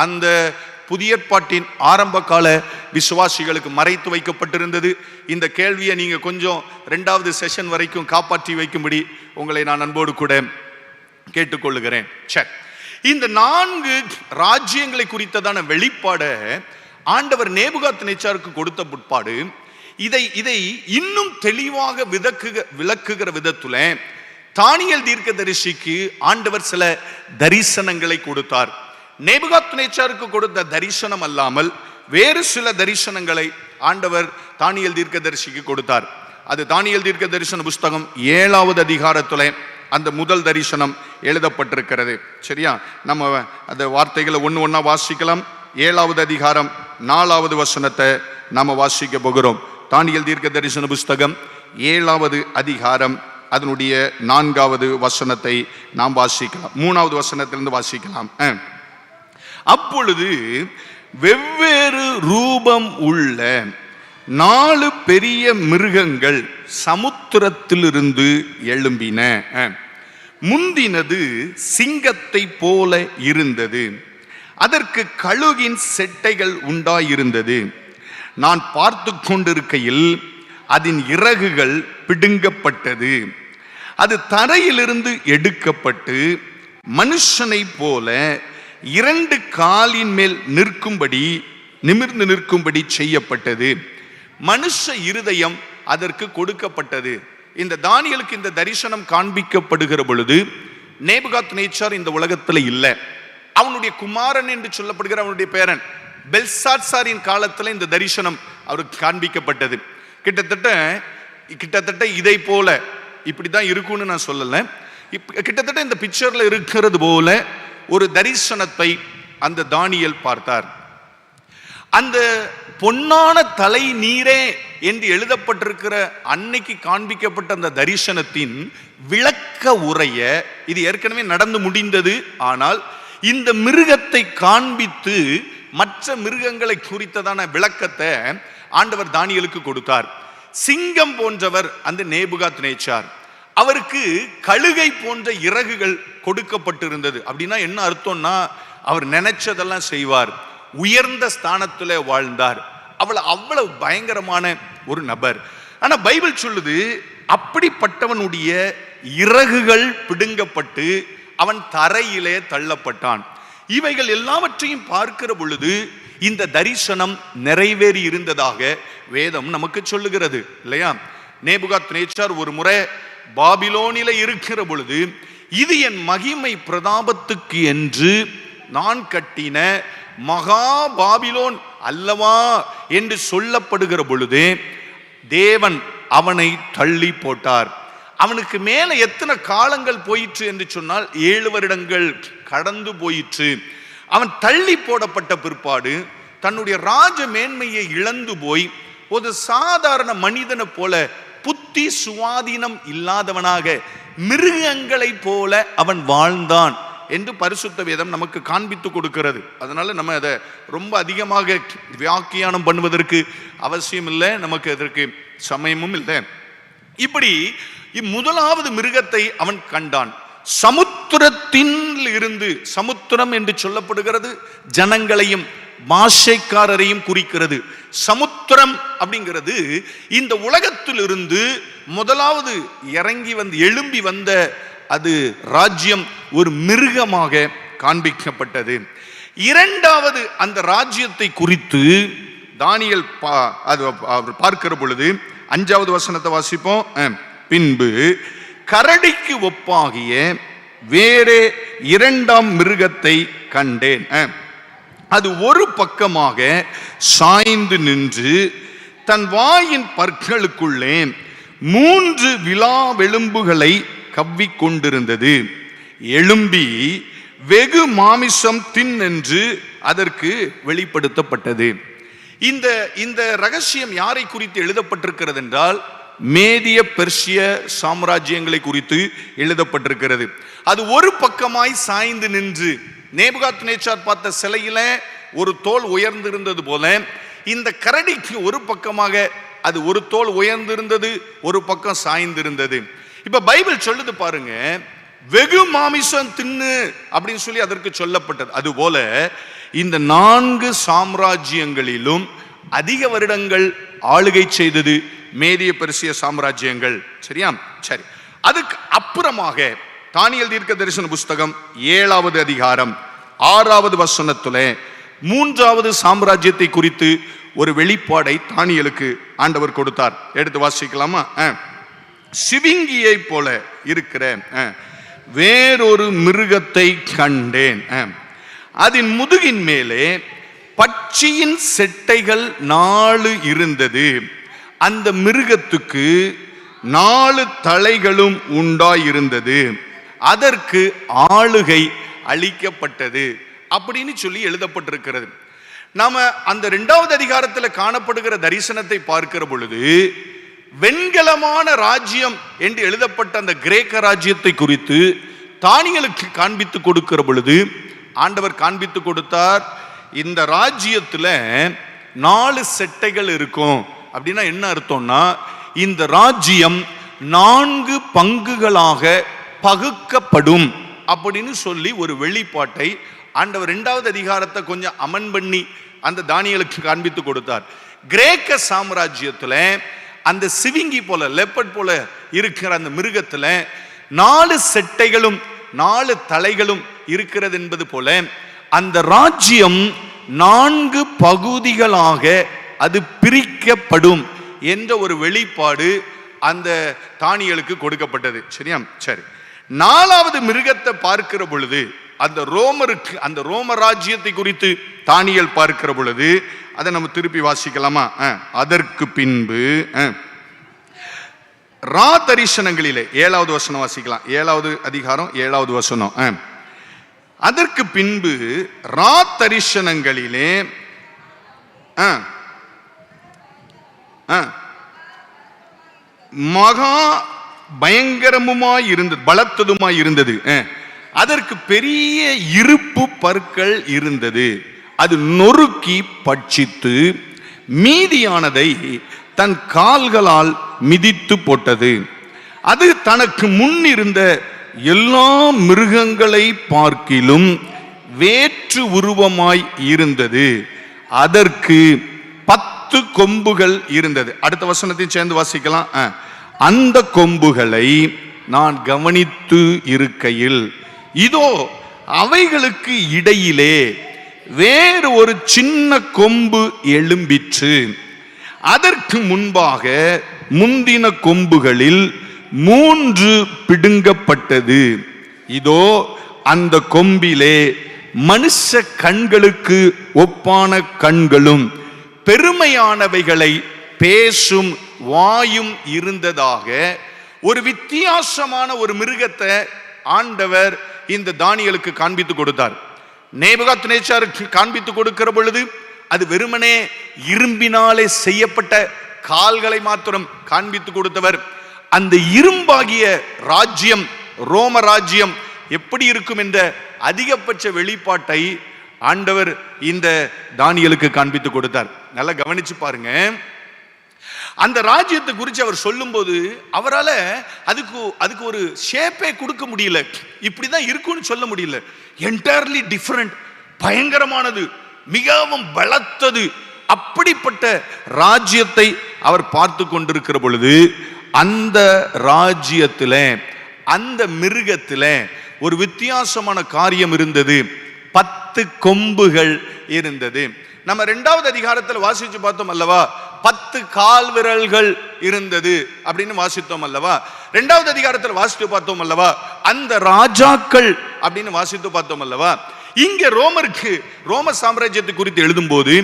அந்த புதிய ஏற்பாட்டின் ஆரம்ப கால விசுவாசிகளுக்கு மறைத்து வைக்கப்பட்டிருந்தது. இந்த கேள்வியை நீங்க கொஞ்சம் 2வது செஷன் வரைக்கும் காப்பாற்றி வைக்கும்படி உங்களை நான் அன்போடு கூட கேட்டுக்கொள்ளுகிறேன். சரி, இந்த 4 ராஜ்யங்களை குறித்ததான வெளிப்பாடு ஆண்டவர் நேபுகாத்நேச்சாருக்கு கொடுத்த பிற்பாடு இதை இன்னும் தெளிவாக விளக்குகிற விதத்துல தானியேல் தீர்க்கதரிசிக்கு ஆண்டவர் சில தரிசனங்களை கொடுத்தார். நேபுகாத்நேச்சாருக்கு கொடுத்த தரிசனம் அல்லாமல் வேறு சில தரிசனங்களை ஆண்டவர் தானியேல் தீர்க்கதரிசிக்கு கொடுத்தார். அது தானியேல் தீர்க்க தரிசன புஸ்தகம் 7வது அதிகாரத்துல அந்த முதல் தரிசனம் எழுதப்பட்டிருக்கிறது. சரியா, நம்ம அந்த வார்த்தைகளை ஒண்ணா வாசிக்கலாம். 7வது அதிகாரம் 4வது வசனத்தை நாம வாசிக்க போகிறோம். தானியேல் தீர்க்க தரிசன புஸ்தகம் 7வது அதிகாரம் அதனுடைய 4வது வசனத்தை நாம் வாசிக்கலாம். 3வது வசனத்திலிருந்து வாசிக்கலாம். அப்பொழுது வெவ்வேறு ரூபம் உள்ள 4 பெரிய மிருகங்கள் சமுத்திரத்திலிருந்து எழும்பின. முந்தினது சிங்கத்தை போல இருந்தது, அதற்கு கழுகின் செட்டைகள் உண்டாயிருந்தது. நான் பார்த்து கொண்டிருக்கையில் அதன் இறகுகள் பிடுங்கப்பட்டது. அது தரையிலிருந்து எடுக்கப்பட்டு மனுஷனை போல 2 காலின் மேல் நிமிர்ந்து நிற்கும்படி செய்யப்பட்டது. மனுஷ இருதயம் அதற்கு கொடுக்கப்பட்டது. இந்த தானியேலுக்கு இந்த தரிசனம் காண்பிக்கப்படுகிற பொழுது நேபுகாத்நேச்சார் இந்த உலகத்துல இல்லை. அவனுடைய குமாரன் என்று சொல்லப்படுகிற அவனுடைய பேரன் பெல்சாத்சாரின் காலத்துல இந்த தரிசனம் அவருக்கு காண்பிக்கப்பட்டது. கிட்டத்தட்ட இதை போல இப்படிதான் இருக்கும்னு நான் சொல்லல, கிட்டத்தட்ட இந்த பிக்சர்ல இருக்கிறது போல ஒரு தரிசனத்தை அந்த தானியேல் பார்த்தார். அந்த பொன்னான தலை நீரே என்று எழுதப்பட்டிருக்கிற அன்னைக்கு காண்பிக்கப்பட்ட அந்த தரிசனத்தின் விளக்க உரைய, இது ஏற்கனவே நடந்து முடிந்தது, ஆனால் இந்த மிருகத்தை காண்பித்து மற்ற மிருகங்களை குறித்ததான விளக்கத்தை ஆண்டவர் தானியேலுக்கு கொடுத்தார். சிங்கம் போன்றவர் அந்த நேபுகாத்நேச்சார், அவருக்கு கழுகை போன்ற இறகுகள் கொடுக்கப்பட்டிருந்தது. அப்படின்னா என்ன அர்த்தம்னா, அவர் நினைச்சதெல்லாம் செய்வார், உயர்ந்த ஸ்தானத்துல வாழ்ந்தார். அவ்வளவு பயங்கரமான ஒரு நபர். ஆனா பைபிள் சொல்லுது, அப்படிப்பட்டவனுடைய இறகுகள் பிடுங்கப்பட்டு அவன் தரையிலே தள்ளப்பட்டான். இவைகள் எல்லாவற்றையும் பார்க்கிற பொழுது இந்த தரிசனம் நிறைவேறி இருந்ததாக வேதம் நமக்கு சொல்லுகிறது இல்லையா? நேபுகாத்நேச்சார் ஒரு முறை பாபிலோனில இருக்கிற பொழுது, இது என் மகிமை பிரதாபத்துக்கு என்று நான் கட்டின மகா பாபிலோன் அல்லவா என்று சொல்லப்படுகிற பொழுது தேவன் அவனை தள்ளி போட்டார். அவனுக்கு மேல எத்தனை காலங்கள் போயிற்று என்று சொன்னால் 7 வருடங்கள் கடந்து போயிற்று. அவன் தள்ளி போடப்பட்ட பிற்பாடு தன்னுடைய ராஜ மேன்மையை இழந்து போய் ஒரு சாதாரண மனிதனை போல, புத்தி சுவாதீனம் இல்லாதவனாக, மிருகங்களை போல அவன் வாழ்ந்தான் என்று பரிசுத்த வேதம் நமக்கு காண்பித்து கொடுக்கிறது. அதனால நம்ம அதை ரொம்ப அதிகமாக வியாக்கியானம் பண்ணுவதற்கு அவசியம் இல்லை, நமக்கு அதற்கு சமயமும் இல்லை. இப்படி முதலாவது மிருகத்தை அவன் கண்டான். சமுத்திரத்தின் இருந்து, சமுத்திரம் என்று சொல்லப்படுகிறது ஜனங்களையும் பாஷைக்காரரையும் குறிக்கிறது. சமுத்திரம் அப்படிங்கிறது இந்த உலகத்திலிருந்து முதலாவது இறங்கி வந்து எழும்பி வந்த அது ராஜ்யம் ஒரு மிருகமாக காண்பிக்கப்பட்டது. இரண்டாவது அந்த ராஜ்யத்தை குறித்து தானியேல் பார்க்கிற பொழுது 5வது வசனத்தை வாசிப்போம். பின்பு கரடிக்கு ஒப்பாகிய வேறே 2ஆம் மிருகத்தை கண்டேன். அது ஒரு பக்கமாக சாய்ந்து நின்று தன் வாயின் பற்களுக்குள்ளே 3 விலாவெலும்புகளை கவ்விக்கொண்டிருந்தது. எழும்பி வெகு மாமிசம் தின் என்று அதற்கு வெளிப்படுத்தப்பட்டது. இந்த ரகசியம் யாரை குறித்து எழுதப்பட்டிருக்கிறது என்றால், மேதிய பெர்சிய சாம்ராஜ்யங்களை குறித்து எழுதப்பட்டிருக்கிறது. அது ஒரு பக்கமாய் சாய்ந்து நின்று, நேபுகாத்நேச்சார் பார்த்த சிலையில ஒரு தோல் உயர்ந்திருந்தது போல இந்த கரடிக்கு ஒரு பக்கமாக அது ஒரு தோல் உயர்ந்திருந்தது, ஒரு பக்கம் சாய்ந்திருந்தது. இப்ப பைபிள் சொல்லுது பாருங்க, வெகு மாமிசம் தின்னு அப்படின்னு சொல்லி அதற்கு சொல்லப்பட்டது. அதுபோல இந்த 4 சாம்ராஜ்யங்களிலும் அதிக வருடங்கள் ஆளுகை செய்தது மேதிய பெர்சிய சாம்ராஜ்யங்கள். சரியா? சரி. அதுக்கு அப்புறமாக தானியேல் தீர்க்க தரிசன புஸ்தகம் 7வது அதிகாரம் 6வது வசனத்துல 3வது சாம்ராஜ்யத்தை குறித்து ஒரு வெளிப்பாடை தானியேலுக்கு ஆண்டவர் கொடுத்தார். எடுத்து வாசிக்கலாமா? சிவிங்கியை போல இருக்கிற வேறொரு மிருகத்தை கண்டேன். அதன் முதுகின் மேலே பட்சியின் செட்டைகள் 4 இருந்தது. அந்த மிருகத்துக்கு 4 தலைகளும் உண்டாயிருந்தது. அதற்கு ஆளுகை அளிக்கப்பட்டது அப்படின்னு சொல்லி எழுதப்பட்டிருக்கிறது. நாம அந்த 2வது அதிகாரத்தில் காணப்படுகிற தரிசனத்தை பார்க்கிற பொழுது, வெண்கலமான ராஜ்யம் என்று எழுதப்பட்ட அந்த கிரேக்க ராஜ்யத்தை குறித்து தானியேலுக்கு காண்பித்து கொடுக்கிற பொழுது ஆண்டவர் காண்பித்து கொடுத்தார். இந்த ராஜ்யத்துல 4 செட்டைகள் இருக்கும். அப்படின்னா என்ன அர்த்தம்னா, இந்த ராஜ்யம் 4 பங்குகளாக பகுக்கப்படும் அப்படின்னு சொல்லி ஒரு வெளிப்பாட்டை ஆண்டவர் 2வது அதிகாரத்தை கொஞ்சம் அமன் பண்ணி அந்த தானியேலுக்கு காண்பித்து கொடுத்தார். கிரேக்க சாம்ராஜ்யத்துல அந்த சிவிங்கி போல, லெப்பர்ட் போல இருக்கிற அந்த மிருகத்துல 4 செட்டைகளும் 4 தலைகளும் இருக்கிறது என்பது போல அந்த ராஜ்யம் 4 பகுதிகளாக அது பிரிக்கப்படும் என்ற ஒரு வெளிப்பாடு அந்த தானியேலுக்கு கொடுக்கப்பட்டது. சரியா? சரி. 4வது மிருகத்தை பார்க்கிற பொழுது அந்த ரோம ராஜ்யத்தை குறித்து தானியேல் பார்க்கிற பொழுது அதை நம்ம திருப்பி வாசிக்கலாமா? அதற்கு பின்பு ரா தரிசனங்களிலே 7வது வசனம் வாசிக்கலாம். 7வது அதிகாரம் 7வது வசனம். அதற்கு பின்பு ரா தரிசனங்களிலே மகா பயங்கரமுமாய் இருந்தது, பலத்ததுமாய் இருந்தது. அதற்கு பெரிய இருப்பு பற்கள் இருந்தது. அது நொறுக்கி பட்சித்து மீதியானதை தன் கால்களால் மிதித்து போட்டது. அது தனக்கு முன் இருந்த எல்லா மிருகங்களை பார்க்கிலும் வேற்று உருவமாய் இருந்தது. அதற்கு 10 கொம்புகள் இருந்தது. அடுத்த வசனத்தை சேர்ந்து வாசிக்கலாம். அந்த கொம்புகளை நான் கவனித்து இருக்கையில் இதோ அவைகளுக்கு இடையிலே வேறு ஒரு சின்ன கொம்பு எழும்பிற்று. அதற்கு முன்பாக முந்தின கொம்புகளில் 3 பிடுங்கப்பட்டது. இதோ அந்த கொம்பிலே மனுஷ கண்களுக்கு ஒப்பான கண்களும் பெருமையானவைகளை பேசும் வாயும் இருந்ததாக ஒரு வித்தியாசமான ஒரு மிருகத்தை ஆண்டவர் இந்த தானியேலுக்கு காண்பித்து கொடுத்தார். நேபுகாத்நேச்சாருக்கு காண்பித்து கொடுக்கிற பொழுது அது வெறுமனே இரும்பினாலே செய்யப்பட்ட கால்களை மாத்திரம் காண்பித்து கொடுத்தவர். அந்த இரும்பாகிய ராஜ்யம், ரோம ராஜ்யம் எப்படி இருக்கும் என்ற அதிகபட்ச வெளிப்பாட்டை ஆண்டவர் இந்த தானியேலுக்கு காண்பித்து கொடுத்தார். நல்லா கவனிச்சு பாருங்க. அந்த ராஜ்யத்தை குறித்து அவர் சொல்லும் போது அவரால் அதுக்கு ஒரு ஷேப்பே கொடுக்க முடியல. இப்படிதான் இருக்கும்னு சொல்ல முடியல. என்டையர்லி டிஃபரண்ட், பயங்கரமானது, மிகவும் பலத்தது. அப்படிப்பட்ட ராஜ்யத்தை அவர் பார்த்து கொண்டிருக்கிற பொழுது அந்த ராஜ்யத்தில், அந்த மிருகத்தில் ஒரு வித்தியாசமான காரியம் இருந்தது. 10 கொம்புகள் இருந்தது. நம்ம 2வது அதிகாரத்தில் வாசிச்சு பார்த்தோம் அல்லவா, 10 கால் விரல்கள் இருந்தது அப்படின்னு வாசித்தோம் அல்லவா. 2வது அதிகாரத்தில் வாசித்து பார்த்தோம் அல்லவா, அந்த ராஜாக்கள் அப்படின்னு வாசித்து பார்த்தோம் அல்லவா. இங்க ரோம சாம்ராஜ்யத்தை குறித்து எழுதும் போது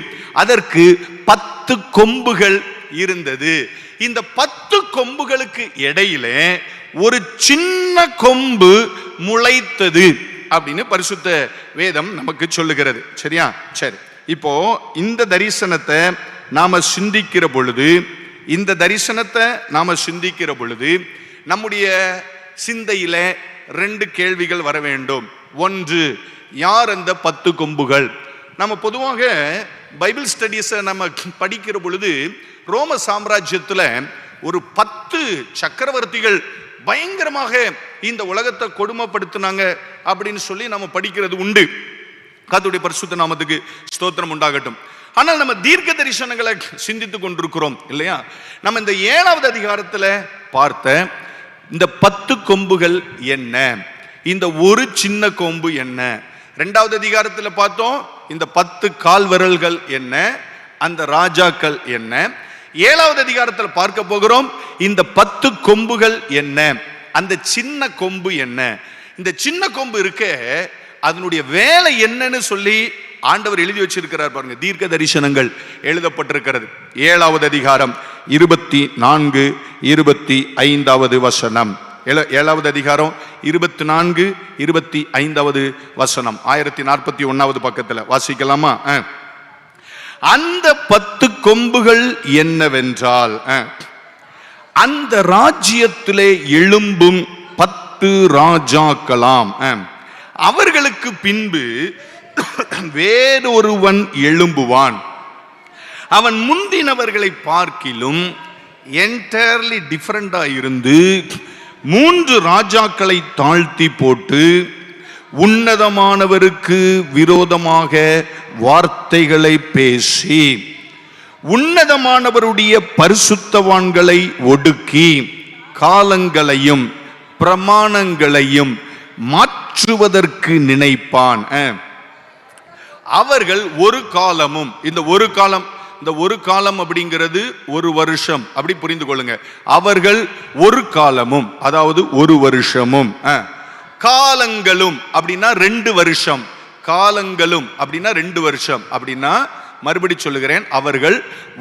அதற்கு 10 கொம்புகள் இருந்தது. இந்த 10 கொம்புகளுக்கு இடையில ஒரு சின்ன கொம்பு முளைத்தது அப்படின்னு பரிசுத்த வேதம் நமக்கு சொல்லுகிறது. சரியா? சரி, இப்போ இந்த தரிசனத்தை நாம சிந்திக்கிற பொழுது நம்முடைய சிந்தையில 2 கேள்விகள் வர வேண்டும். ஒன்று, யார் அந்த 10 கொம்புகள்? நம்ம பொதுவாக பைபிள் ஸ்டடீஸை நம்ம படிக்கிற பொழுது ரோம சாம்ராஜ்யத்தில் ஒரு 10 சக்கரவர்த்திகள் பயங்கரமாக இந்த உலகத்தை கொடுமைப்படுத்தினாங்க அப்படின்னு சொல்லி நம்ம படிக்கிறது உண்டு. கர்த்தருடைய பரிசுத்த நாமத்துக்கு ஸ்தோத்திரம் உண்டாகட்டும். ஆனால் நம்ம தீர்க்க தரிசனங்களை சிந்தித்துக் கொண்டிருக்கிறோம் இல்லையா? நம்ம இந்த 7வது அதிகாரத்தில் பார்த்த இந்த 10 கொம்புகள் என்ன, இந்த ஒரு சின்ன கொம்பு என்ன, 2வது அதிகாரத்தில் பார்த்தோம் இந்த 10 கால் விரல்கள் என்ன, அந்த ராஜாக்கள் என்ன, 7வது அதிகாரத்தில் பார்க்க போகிறோம் இந்த 10 கொம்புகள் என்ன, அந்த சின்ன கொம்பு என்ன. இந்த சின்ன கொம்பு இருக்க அதனுடைய வேலை என்னன்னு சொல்லி ஆண்டவர் எழுதி வச்சிருக்கிறார் பாருங்க. தீர்க்க தரிசனங்கள் எழுதப்பட்டிருக்கிறது. 7வது அதிகாரம் 24, 25வது வசனம். 7வது அதிகாரம் 24, 25வது வசனம். 1041வது பக்கத்தில் வாசிக்கலாமா? அந்த 10 கொம்புகள் என்னவென்றால், அந்த ராஜ்யத்திலே எழும்பும் 10 ராஜாக்களாம். அவர்களுக்கு பின்பு வேறொருவன் எழும்புவான். அவன் முந்தினவர்களை பார்க்கிலும் என்டையர்லி டிஃபரண்டா இருந்து 3 ராஜாக்களை தாழ்த்தி போட்டு உன்னதமானவருக்கு விரோதமாக வார்த்தைகளை பேசி உன்னதமானவருடைய பரிசுத்தவான்களை ஒடுக்கி காலங்களையும் பிரமாணங்களையும் மாற்றுவதற்கு நினைப்பான். அவர்கள் ஒரு காலமும், இந்த ஒரு காலம் அப்படிங்கிறது 1 வருஷம், அப்படி புரிந்து கொள்ளுங்க. அவர்கள் ஒரு காலமும், அதாவது 1 வருஷமும், காலங்களும் அப்படின்னா 2 வருஷம், காலங்களும் அப்படின்னா 2 வருஷம் அப்படின்னா, மறுபடி சொல்லுகிறேன், அவர்கள்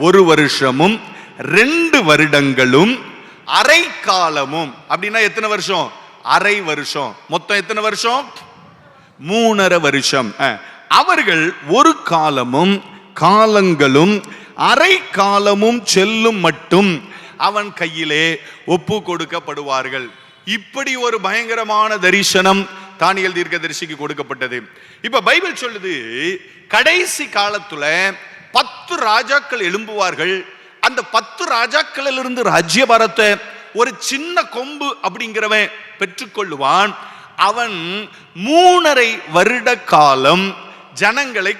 1 வருஷமும் 2 வருடங்களும் அரை காலமும் அப்படின்னா எத்தனை வருஷம்? அரை வருஷம். மொத்தம் எத்தனை வருஷம்? 3.5 வருஷம். அவர்கள் ஒரு காலமும் காலங்களும் அரை காலமும் செல்லும் மட்டும் அவன் கையிலே ஒப்பு கொடுக்கப்படுவார்கள். இப்படி ஒரு பயங்கரமான தரிசனம் தானியேல் தீர்க்கதரிசிக்கு கொடுக்கப்பட்டது. இப்ப பைபிள் சொல்லுது, கடைசி காலத்துல 10 ராஜாக்கள் எழும்புவார்கள். அந்த 10 ராஜாக்களிலிருந்து ராஜ்யபாரத்தை ஒரு சின்ன கொம்பு அப்படிங்கிறவன் பெற்றுக்கொள்ளுவான். அவன் 3.5 வருட காலம் ஜனங்களை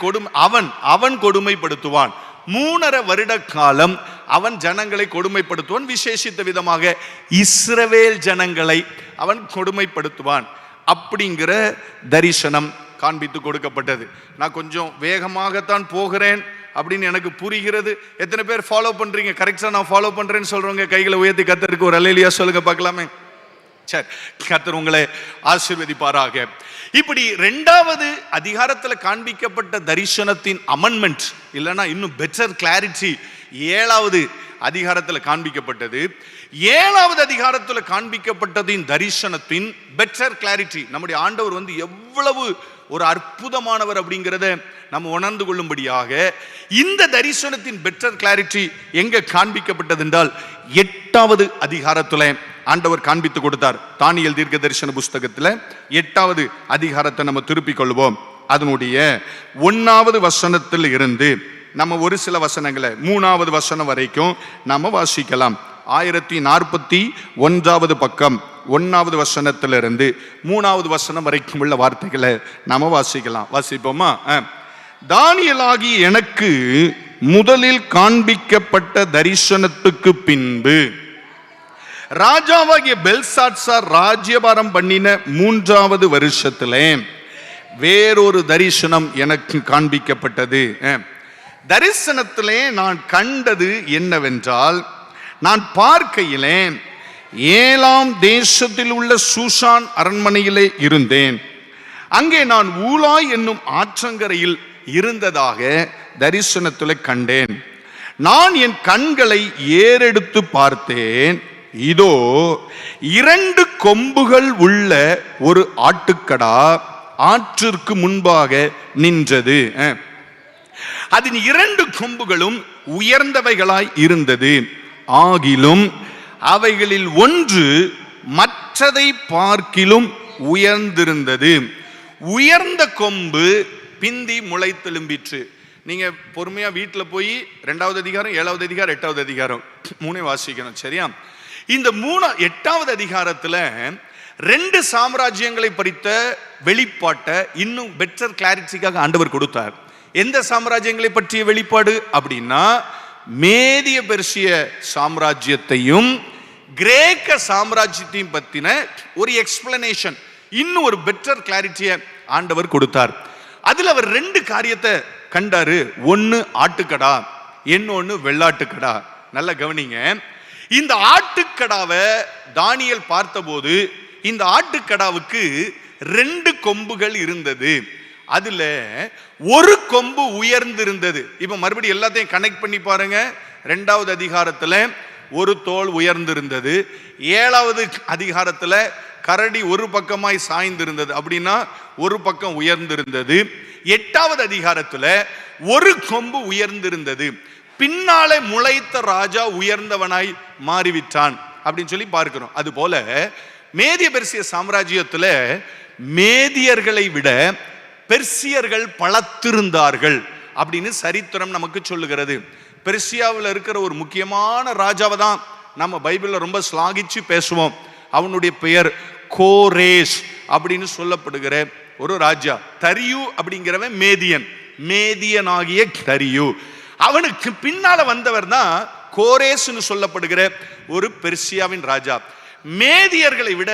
அவன் கொடுமைப்படுத்துவான். 3.5 வருட காலம் அவன் ஜனங்களை கொடுமைப்படுத்துவான். விசேஷித்த விதமாக இஸ்ரவேல் ஜனங்களை அவன் கொடுமைப்படுத்துவான். அப்படிங்கிற தரிசனம் காண்பித்து கொடுக்கப்பட்டது. நான் கொஞ்சம் வேகமாகத்தான் போகிறேன் அப்படின்னு எனக்கு புரிகிறது. எத்தனை பேர் ஃபாலோ பண்றீங்க? கரெக்டா நான் ஃபாலோ பண்றேன்னு சொல்றவங்க கைகளை உயர்த்தி கர்த்தருக்கு ஒரு அல்லேலூயா சொல்லுங்க பார்க்கலாமே. சரி, கர்த்தர் உங்களை ஆசீர்வதிப்பாராக. இப்படி 2வது அதிகாரத்தில் காண்பிக்கப்பட்ட தரிசனத்தின் அமெண்ட்மெண்ட் இல்லைன்னா இன்னும் பெட்டர் கிளாரிட்டி 7வது அதிகாரத்தில் காண்பிக்கப்பட்டது. 7வது அதிகாரத்தில் காண்பிக்கப்பட்டதின் தரிசனத்தின் பெட்டர் கிளாரிட்டி, நம்முடைய ஆண்டவர் எவ்வளவு ஒரு அற்புதமானவர் அப்படிங்கிறத நம்ம உணர்ந்து கொள்ளும்படியாக இந்த தரிசனத்தின் பெட்டர் கிளாரிட்டி எங்க காண்பிக்கப்பட்டது என்றால் 8வது அதிகாரத்தில் ஆண்டவர் காண்பித்து கொடுத்தார். தானியேல் தீர்க்க தரிசன புஸ்தகத்தில் 8வது அதிகாரத்தை நம்ம திருப்பிக் கொள்வோம். அதனுடைய 1வது வசனத்தில் இருந்து நம்ம ஒரு சில வசனங்களை 3வது வசனம் வரைக்கும் நாம வாசிக்கலாம். 1041வது பக்கம் 1வது வசனத்திலிருந்து 3வது வசனம் வரைக்கும் உள்ள வார்த்தைகளை நாம வாசிக்கலாம். வாசிப்போமா? தானியேலாகி எனக்கு முதலில் காண்பிக்கப்பட்ட தரிசனத்துக்கு பின்பு ராஜாவாகிய பெல்சாத்சார் ராஜ்யபாரம் பண்ணின 3வது வருஷத்திலே வேறொரு தரிசனம் எனக்கு காண்பிக்கப்பட்டது. தரிசனத்திலே நான் கண்டது என்னவென்றால், நான் பார்க்கையிலே 7ஆம் தேசத்தில் உள்ள சூசான் அரண்மனையிலே இருந்தேன். அங்கே நான் ஊலாய் என்னும் ஆற்றங்கரையில் இருந்ததாக தரிசனத்தில் கண்டேன். நான் என் கண்களை ஏறெடுத்து பார்த்தேன். இதோ 2 கொம்புகள் உள்ள ஒரு ஆட்டுக்கடா ஆற்றிற்கு முன்பாக நின்றது. அதன் 2 கொம்புகளும் உயர்ந்தவைகளாய் இருந்தது. ஆகிலும் அவைகளில் ஒன்று மற்றதை பார்க்கிலும் உயர்ந்திருந்தது. உயர்ந்த கொம்பு பிந்தி முளைத்தெழும்பிற்று. நீங்க பொறுமையா வீட்டில் போய் 2வது அதிகாரம் 7வது அதிகாரம் 8வது அதிகாரம் 3 வாசிக்கணும். சரியா? இந்த 8வது அதிகாரத்துல 2 சாம்ராஜ்யங்களை பறித்த வெளிப்பாட்டை இன்னும் பெட்டர் கிளாரிட்டிக்காக ஆண்டவர் கொடுத்தார். எந்த சாம்ராஜ்யங்களை பற்றிய வெளிப்பாடு அப்படின்னா, மேதிய பெர்சிய சாம்ராஜ்யத்தையும் கிரேக்க சாம்ராஜ்யத்தையும் பத்தின ஒரு எக்ஸ்பிளனேஷன், இன்னும் ஒரு பெட்டர் கிளாரிட்டியை ஆண்டவர் கொடுத்தார். அதுல அவர் 2 காரியத்தை கண்டாரு. ஒன்னு ஆட்டுக்கடா, இன்னொன்னு வெள்ளாட்டுக்கடா. நல்ல கவனிங்க. இந்த ஆட்டுக்கடாவை தானியேல் பார்த்தபோது இந்த ஆட்டுக்கடாவுக்கு 2 கொம்புகள் இருந்தது. அதுல ஒரு கொம்பு உயர்ந்திருந்தது. இப்ப மறுபடியும் எல்லாத்தையும் கனெக்ட் பண்ணி பாருங்க. 2வது அதிகாரத்துல ஒரு தோல் உயர்ந்திருந்தது. 7வது அதிகாரத்துல கரடி ஒரு பக்கமாய் சாய்ந்திருந்தது, அப்படின்னா ஒரு பக்கம் உயர்ந்திருந்தது. 8வது அதிகாரத்துல ஒரு கொம்பு உயர்ந்திருந்தது. பின்னாலே முளைத்த ராஜா உயர்ந்தவனாய் மாறிவிட்டான் அப்படின்னு சொல்லி பார்க்கிறோம். அது போல மேதிய பெர்சிய சாம்ராஜ்யத்துல மேதியர்களை விட பெர்சியர்கள் பலத்திருந்தார்கள் அப்படின்னு சரித்திரம் நமக்கு சொல்லுகிறது. பெர்சியாவில் இருக்கிற ஒரு முக்கியமான ராஜாவை தான் நம்ம பைபிள்ல ரொம்ப ஸ்லாகிச்சு பேசுவோம். அவனுடைய பெயர் கோரேஸ் அப்படின்னு சொல்லப்படுகிற ஒரு ராஜா. தரியு அப்படிங்கிறவன் மேதியனாகிய தரியு. அவனுக்கு பின்னால வந்தவர் தான் கோரேஸ்னு சொல்லப்படுகிற ஒரு பெர்சியாவின் ராஜா. மேதியர்களை விட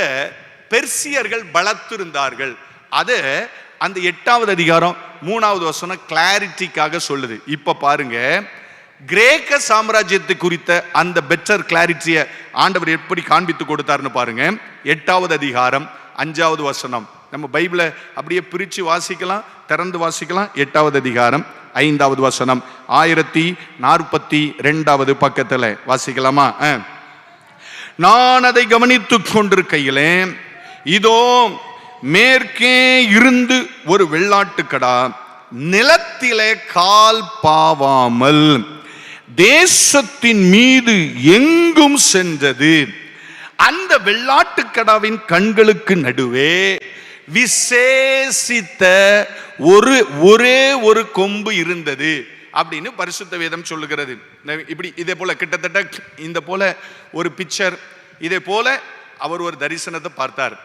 பெர்சியர்கள் பலத்திருந்தார்கள். அதை அந்த 8வது அதிகாரம் 3வது வசனம் கிளாரிட்டிக்காக சொல்லுது. இப்ப பாருங்க, கிரேக்க சாம்ராஜ்யத்தை குறித்த அந்த பெட்டர் கிளாரிட்டியை ஆண்டவர் எப்படி காண்பித்து கொடுத்தாருன்னு பாருங்க. 8வது அதிகாரம் 5வது வசனம். நம்ம பைபிளை அப்படியே பிரிச்சு வாசிக்கலாம், திறந்து வாசிக்கலாம். 8வது அதிகாரம் 5வது வசனம் 1042வது பக்கத்துல வாசிக்கலாமா? நான் அதை கவனித்துக் கொண்டிருக்கையிலே இதோ மேற்கே இருந்து ஒரு வெள்ளாட்டுக்கடா நிலத்திலே கால் பாவாமல் தேசத்தின் மீது எங்கும் சென்றது. அந்த வெள்ளாட்டுக்கடாவின் கண்களுக்கு நடுவே விசேஷித்த ஒரே ஒரு கொம்பு இருந்தது. அப்படின்னு பரிசுத்த வேதம் சொல்லுகிறது. இப்படி இதே போல கிட்டத்தட்ட இந்த போல ஒரு பிக்சர், இதே போல அவர் ஒரு தரிசனத்தை பார்த்தார்.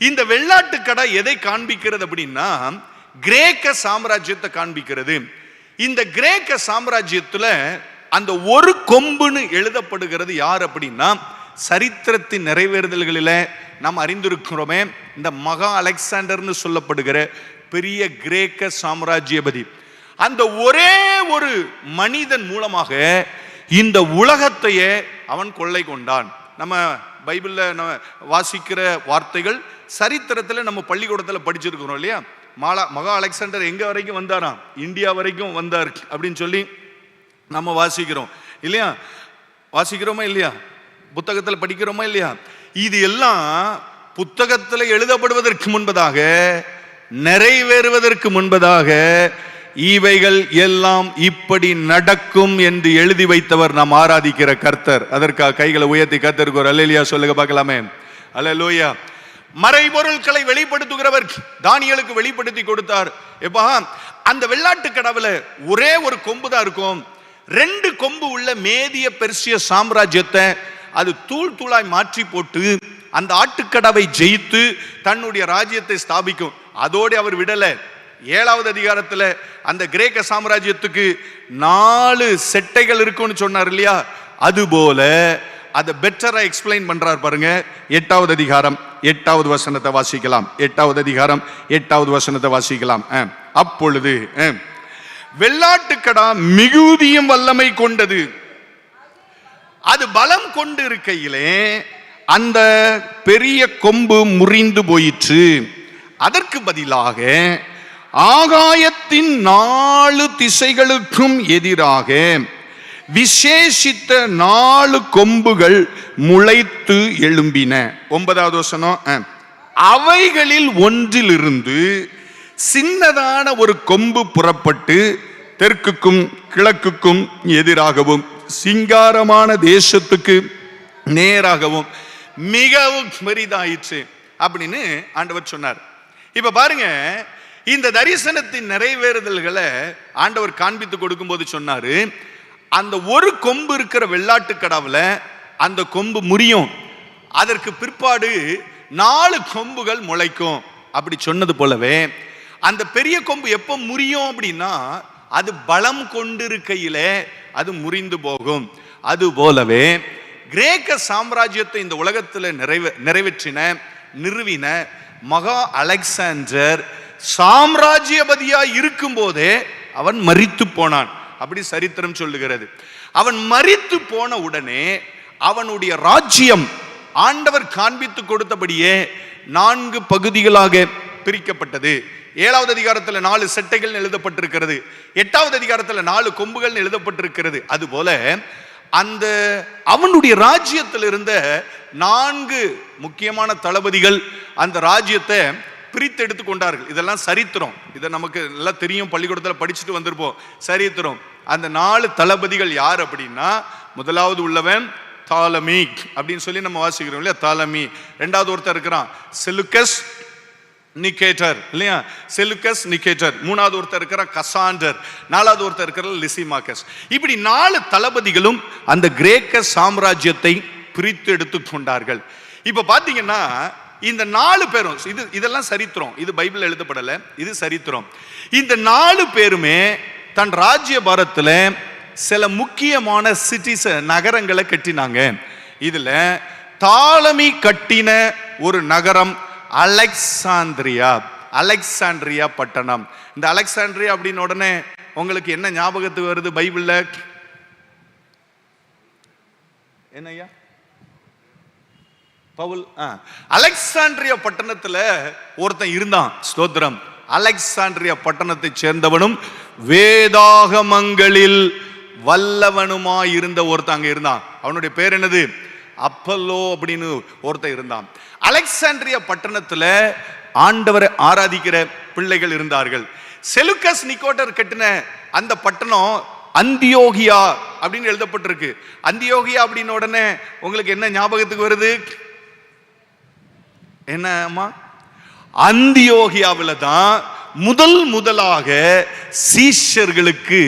இந்த வெள்ளாட்டு கடை எதை காண்பிக்கிறது அப்படின்னா கிரேக்க சாம்ராஜ்யத்தை காண்பிக்கிறது. இந்த கிரேக்க சாம்ராஜ்யத்துல அந்த ஒரு கொம்புன்னு எழுதப்படுகிறது யார் அப்படின்னா, சரித்திரத்தின் நிறைவேறுதல்களில நாம் அறிந்திருக்கிறோமே, இந்த மகா அலெக்சாண்டர்னு சொல்லப்படுகிற பெரிய கிரேக்க சாம்ராஜ்யபதி. அந்த ஒரே ஒரு மனிதன் மூலமாக இந்த உலகத்தையே அவன் கொள்ளை கொண்டான். நம்ம பைபிள்ல நம்ம வாசிக்கிற வார்த்தைகள் சரித்திரத்தில் நம்ம பள்ளிக்கூடத்தில் படிச்சிருக்கிறோம் இல்லையா? மகா அலெக்சாண்டர் எங்க வரைக்கும் வந்தாராம்? இந்தியா வரைக்கும் வந்தார் அப்படின்னு சொல்லி நம்ம வாசிக்கிறோம் இல்லையா? வாசிக்கிறோமா இல்லையா? புத்தகத்தில் படிக்கிறோமா இல்லையா? இது எல்லாம் புத்தகத்தில் எழுதப்படுவதற்கு முன்பதாக, நிறைவேறுவதற்கு முன்பதாக இவைகள் எல்லாம் இப்படி நடக்கும் என்று எழுதி வைத்தவர் நாம் ஆராதிக்கிற கர்த்தர். அதற்காக கைகளை உயர்த்தி கர்த்தருக்கு ஒரு அல்லேலூயா சொல்லுங்க பார்க்கலாமே. அல்லேலூயா. மறைபொருட்களை வெளிப்படுத்துகிறவர் தானியேலுக்கு வெளிப்படுத்தி கொடுத்தார். எப்பா, அந்த வெள்ளாட்டு கடவுள ஒரே ஒரு கொம்பு தான் இருக்கும். 2 கொம்பு உள்ள மேதிய பெர்சிய சாம்ராஜ்யத்தை அது தூள் தூளாய் மாற்றி போட்டு அந்த ஆட்டுக்கடவை ஜெயித்து தன்னுடைய ராஜ்யத்தை ஸ்தாபிக்கும். அதோடு அவர் விடல. 7வது அதிகாரத்துல அந்த கிரேக்க சாம்ராஜ்யத்துக்கு 4 செட்டைகள் இருக்கும்னு சொன்னார் இல்லையா? அதுபோல அதை பெட்டரா எக்ஸ்பிளைன் பண்றார் பாருங்க. 8வது அதிகாரம் 8வது வசனத்தை வாசிக்கலாம். 8வது அதிகாரம் 8வது வசனத்தை வாசிக்கலாம். அப்பொழுது வெள்ளாட்டுக்கடா மிகுதியும் வல்லமை கொண்டது, அது பலம் கொண்டு இருக்கையிலே அந்த பெரிய கொம்பு முறிந்து போயிற்று. அதற்கு பதிலாக ஆகாயத்தின் 4 திசைகளுக்கும் எதிராக விசேஷித்த 4 கொம்புகள் முளைத்து எழும்பின. 9வது வசனம், அவைகளில் ஒன்றிலிருந்து சின்னதான ஒரு கொம்பு புறப்பட்டு தெற்குக்கும் கிழக்குக்கும் எதிராகவும் சிங்காரமான தேசத்துக்கு நேராகவும் மிகவும் பெரிதாயிற்று அப்படின்னு ஆண்டவர் சொன்னார். இப்ப பாருங்க, இந்த தரிசனத்தின் நிறைவேறுதல்களை ஆண்டவர் காண்பித்து கொடுக்கும் போது சொன்னாரு, அந்த ஒரு கொம்பு இருக்கிற வெள்ளாட்டு கடாவுல அந்த கொம்பு முறியும், அதற்கு பிற்பாடு 4 கொம்புகள் முளைக்கும். அப்படி சொன்னது போலவே அந்த பெரிய கொம்பு எப்போ முறியும் அப்படின்னா, அது பலம் கொண்டிருக்கையில அது முறிந்து போகும். அது போலவே கிரேக்க சாம்ராஜ்யத்தை இந்த உலகத்தில் நிறைவேற்றின நிறுவின மகா அலெக்சாண்டர் சாம்ராஜ்யபதியா இருக்கும் போதே அவன் மரித்து போனான். அப்படி சரித்திரம் சொல்லுகிறது. அவன் மரித்து போன உடனே அவனுடைய ராஜ்யம் ஆண்டவர் காண்பித்து கொடுத்தபடியே 4 பகுதிகளாக பிரிக்கப்பட்டது. 7வது அதிகாரத்தில் 4 செட்டைகள் எழுதப்பட்டிருக்கிறது. 8வது அதிகாரத்தில் 4 கொம்புகள் எழுதப்பட்டிருக்கிறது. அதுபோல அந்த அவனுடைய ராஜ்யத்தில் இருந்த 4 முக்கியமான தளபதிகள் அந்த ராஜ்யத்தை பிரித்து எடுத்து கொண்டார்கள். இதெல்லாம் சரித்திரம். இதை நமக்கு நல்லா தெரியும், பள்ளிக்கூடத்தில் படிச்சுட்டு வந்திருப்போம். சரித்திரம். அந்த 4 தளபதிகள் யார் அப்படின்னா, முதலாவது உள்ளவன் தாலமி அப்படின்னு சொல்லி நம்ம வாசிக்கிறோம் இல்லையா? தாலமி. 2வது ஒருத்தர் இருக்கிறான் செலுக்கஸ் நிகேட்டர் இல்லையா? Seleucus Nicator. 3வது ஒருத்தர் இருக்கிற கசாண்டர். 4வது ஒருத்தர் இருக்கிற லிசிமாக்கஸ். இப்படி 4 தளபதிகளும் அந்த கிரேக்க சாம்ராஜ்யத்தை பிரித்து எடுத்து கொண்டார்கள். இப்ப பாத்தீங்கன்னா இந்த 4 பேரும், இதெல்லாம் சரித்திரம், இது பைபிள் எழுதப்படல, இது சரித்திரம். இந்த 4 பேருமே தன் ராஜ்ய பாரத்துல சில முக்கியமான சிட்டிஸ், நகரங்களை கட்டினாங்க. இதுல தாலமி கட்டின ஒரு நகரம் அலெக்சாந்திரியா. அலெக்சாண்ட்ரியா பட்டணம். இந்த அலெக்சாண்ட்ரியா அப்படின்னு உடனே உங்களுக்கு என்ன ஞாபகத்துக்கு வருது பைபிள்ல? என்னையா? பவுல். அலெக்சாண்ட்ரியா பட்டணத்துல ஒருத்தன் இருந்தான். ஸ்தோத்திரம். அலெக்சாண்ட்ரியா பட்டணத்தை சேர்ந்தவனும் வேதாகமங்களில் வல்லவனுமாய் இருந்த ஒருத்தன் அங்க இருந்தான். அவனுடைய பேர் என்னது? அப்பல்லோ அப்படின்னு ஒருத்தன் இருந்தான். அலெக்சாண்ட்ரியா பட்டணத்துல ஆண்டவரை ஆராதிக்கிற பிள்ளைகள் இருந்தார்கள். செலுக்கஸ் நிகோட்டர் கட்டின அந்த பட்டணம் அந்தியோகியா அப்படின்னு எழுதப்பட்டிருக்கு. அந்தியோகியா அப்படின்னு உடனே உங்களுக்கு என்ன ஞாபகத்துக்கு வருது? என்னம்மா? அந்தியோகியாவில் தான் முதலாக சீஷர்களுக்கு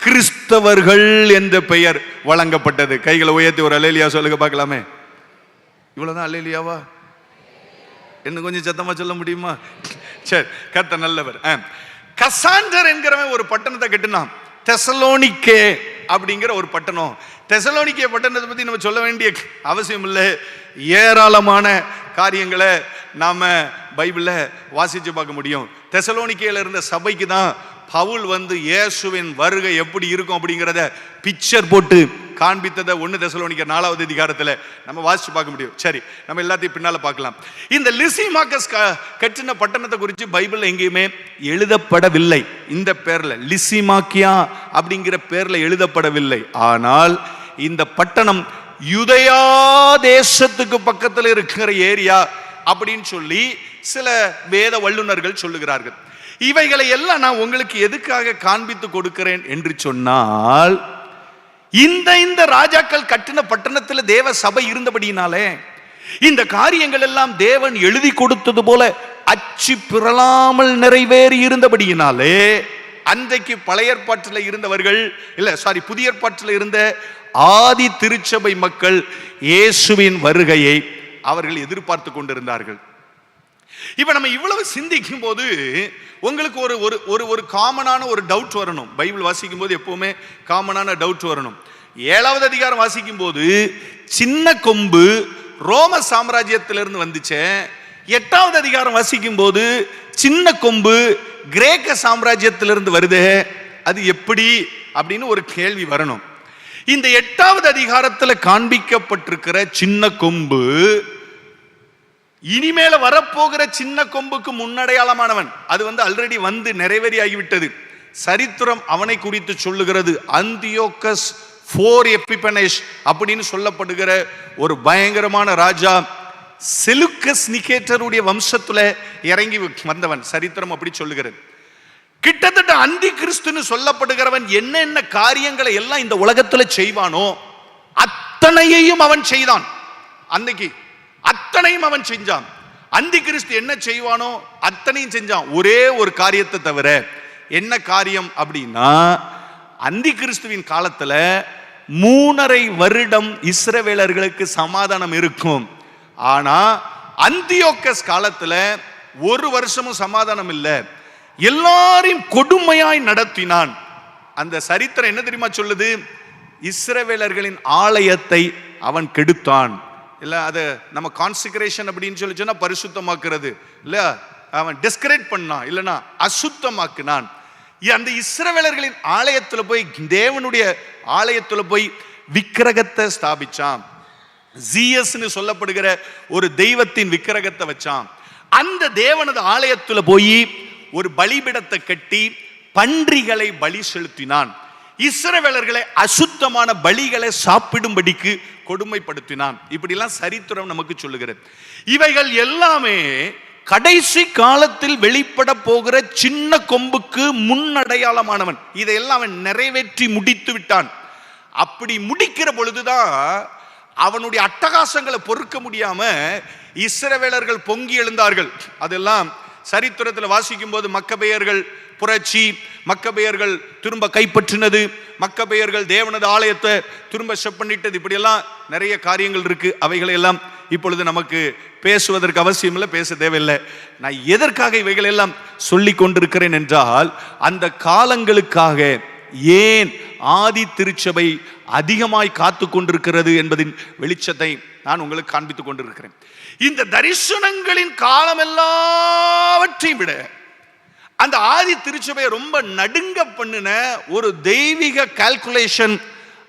கிறிஸ்தவர்கள் என்ற பெயர் வழங்கப்பட்டது. கைகளை உயர்த்தி ஒரு அல்லேலியா சொல்லுங்க பார்க்கலாமே. இவ்வளவுதான் அல்லேலியாவா? இன்னும் கொஞ்சம் சத்தமா சொல்ல முடியுமா? சரி, கர்த்தர் நல்லவர். கசாண்டர் என்கிறவன் ஒரு பட்டணத்தை கட்டினான், தெசலோனிக்கே அப்படிங்கிற ஒரு பட்டணம். தெசலோனிக்கே பட்டணத்தை பத்தி நம்ம சொல்ல வேண்டிய அவசியம் இல்லை. ஏராளமான காரியங்களை நாம பைபிள்ல வாசிச்சு பார்க்க முடியும். தெசலோனிக்கேல இருந்த சபைக்கு தான் பவுல் இயேசுவின் வருகை எப்படி இருக்கும் அப்படிங்கிறத பிக்சர் போட்டு காண்பித்ததை 1 தெசலோனிக்கர் 4வது அதிகாரத்தில் நம்ம வாசிச்சு பார்க்க முடியும். சரி, நம்ம எல்லாத்தையும் பின்னால பார்க்கலாம். இந்த லிசிமாக்கஸ் கட்டின பட்டணத்தை குறித்து பைபிள்ல எங்கேயுமே எழுதப்படவில்லை. இந்த பேர்ல லிசிமாக்கியா அப்படிங்கிற பேர்ல எழுதப்படவில்லை. ஆனால் இந்த பட்டணம் யூதேயா தேசத்துக்கு பக்கத்தில் இருக்கிற ஏரியா அப்படின்னு சொல்லி சில வேத வல்லுநர்கள் சொல்லுகிறார்கள். இவைகளை எல்லாம் நான் உங்களுக்கு எதுக்காக காண்பித்து கொடுக்கிறேன் என்று சொன்னால், இந்த ராஜாக்கள் கட்டின பட்டணத்தில் தேவ சபை இருந்தபடியினாலே இந்த காரியங்கள் எல்லாம் தேவன் எழுதி கொடுத்தது போல அச்சு பிறலாமல் நிறைவேறி இருந்தபடியினாலே அன்றைக்கு பழைய ஏற்பாட்டில் இருந்தவர்கள் புதிய ஏற்பாட்டில் இருந்த ஆதி திருச்சபை மக்கள் இயேசுவின் வருகையை அவர்கள் எதிர்பார்த்து கொண்டிருந்தார்கள். இப்ப நம்ம இவ்வளவு சிந்திக்கும் போது உங்களுக்கு ஒரு காமனான ஒரு டவுட் வரணும். பைபிள் வாசிக்கும் போது எப்பவுமே காமனான டவுட் வரணும். 7வது அதிகாரம் வாசிக்கும் போது சின்ன கொம்பு ரோம சாம்ராஜ்யத்திலிருந்து வந்துச்சு. 8வது அதிகாரம் வாசிக்கும் போது சின்ன கொம்பு கிரேக்க சாம்ராஜ்யத்திலிருந்து வருது. அது எப்படி அப்படின்னு ஒரு கேள்வி வரணும். இந்த 8வது அதிகாரத்தில் காண்பிக்கப்பட்டிருக்கிற சின்ன கொம்பு இனிமேல வரப்போகிற சின்ன கொம்புக்கு முன்னடையாளமானவன். அது ஆல்ரெடி நிறைவேறி ஆகிவிட்டது. சரித்திரம் அவனை குறித்து சொல்லுகிறது. அந்தியோகஸ் 4 எபிபனேஸ் அப்படின்னு சொல்லப்படுகிற ஒரு பயங்கரமான ராஜா, செலுக்கஸ் நிகேட்டருடைய வம்சத்துல இறங்கி வந்தவன். சரித்திரம் அப்படி சொல்லுகிறது. கிட்டத்தட்ட அந்தி கிறிஸ்துன்னு சொல்லப்படுகிறவன் என்னென்ன காரியங்களை எல்லாம் இந்த உலகத்துல செய்வானோ அத்தனையையும் அவன் செய்தான். அன்னைக்கு அத்தனையும் அவன் செஞ்சான். அந்தி கிறிஸ்து என்ன செய்வானோ அத்தனையும் செஞ்சான். ஒரே ஒரு காரியத்தை தவிர. என்ன காரியம் அப்படின்னா, அந்தி கிறிஸ்துவின் காலத்துல 3.5 வருடம் இஸ்ரவேலர்களுக்கு சமாதானம் இருக்கும். ஆனா அந்தியோகஸ் காலத்துல 1 வருஷமும் சமாதானம் இல்லை. எல்லாரையும் கொடுமையாய் நடத்தினான். அந்த சரித்திரம் என்ன தெரியுமா சொல்லுது? இஸ்ரவேலர்களின் ஆலயத்தை அவன் கெடுத்தான். இல்ல அதை நம்ம கான்சிக்ரேஷன் அப்படின்னு சொல்லி சொன்னா பரிசுத்தமாக்குறது இல்ல, அவன் டெஸ்கரேட் பண்ணான், இல்லனா அசுத்தமாக்குனான். அந்த இஸ்ரவேலர்களின் ஆலயத்துல போய், தேவனுடைய ஆலயத்துல போய் விக்கிரகத்தை ஸ்தாபிச்சான். ஜீயஸ்னு சொல்லப்படுகிற ஒரு தெய்வத்தின் விக்கிரகத்தை வச்சான். அந்த தேவனது ஆலயத்துல போய் ஒரு பலிபீடத்தை கட்டி பன்றிகளை பலி செலுத்தினான். இஸ்ரவேலர்களை அசுத்தமான பலிகளை சாப்பிடும்படிக்கு கொடுமைப்படுத்தினான். இப்படிலாம் சரித்திரம் நமக்கு சொல்லுகிறது. இவைகள் எல்லாமே கடைசி காலத்தில் வெளிப்பட போகிற சின்ன கொம்புக்கு முன்னடையாளமானவன். இதையெல்லாம் அவன் நிறைவேற்றி முடித்து விட்டான். அப்படி முடிக்கிற பொழுதுதான் அவனுடைய அட்டகாசங்களை பொறுக்க முடியாம இஸ்ரவேலர்கள் பொங்கி எழுந்தார்கள். அதெல்லாம் சரித்திரத்தில் வாசிக்கும் போது மக்கபேயர்கள் புரட்சி, மக்கபேயர்கள் திரும்ப கைப்பற்றினது, மக்கபேயர்கள் தேவனது ஆலயத்தை திரும்ப செப் பண்ணிட்டது, இப்படியெல்லாம் நிறைய காரியங்கள் இருக்கு. அவைகளை எல்லாம் இப்பொழுது நமக்கு பேசுவதற்கு அவசியம் இல்லை, பேச தேவையில்லை. நான் எதற்காக இவைகள் எல்லாம் சொல்லி கொண்டிருக்கிறேன் என்றால், அந்த காலங்களுக்காக ஏன் ஆதி திருச்சபை அதிகமாய் காத்து கொண்டிருக்கிறது என்பதின் வெளிச்சத்தை நான் உங்களுக்கு காண்பித்துக் கொண்டிருக்கிறேன். இந்த தரிசனங்களின் காலம் எல்லாவற்றையும் விட அந்த ஆதி திருச்சபையை ரொம்ப நடுங்க பண்ணின ஒரு தெய்வீக கால்குலேஷன்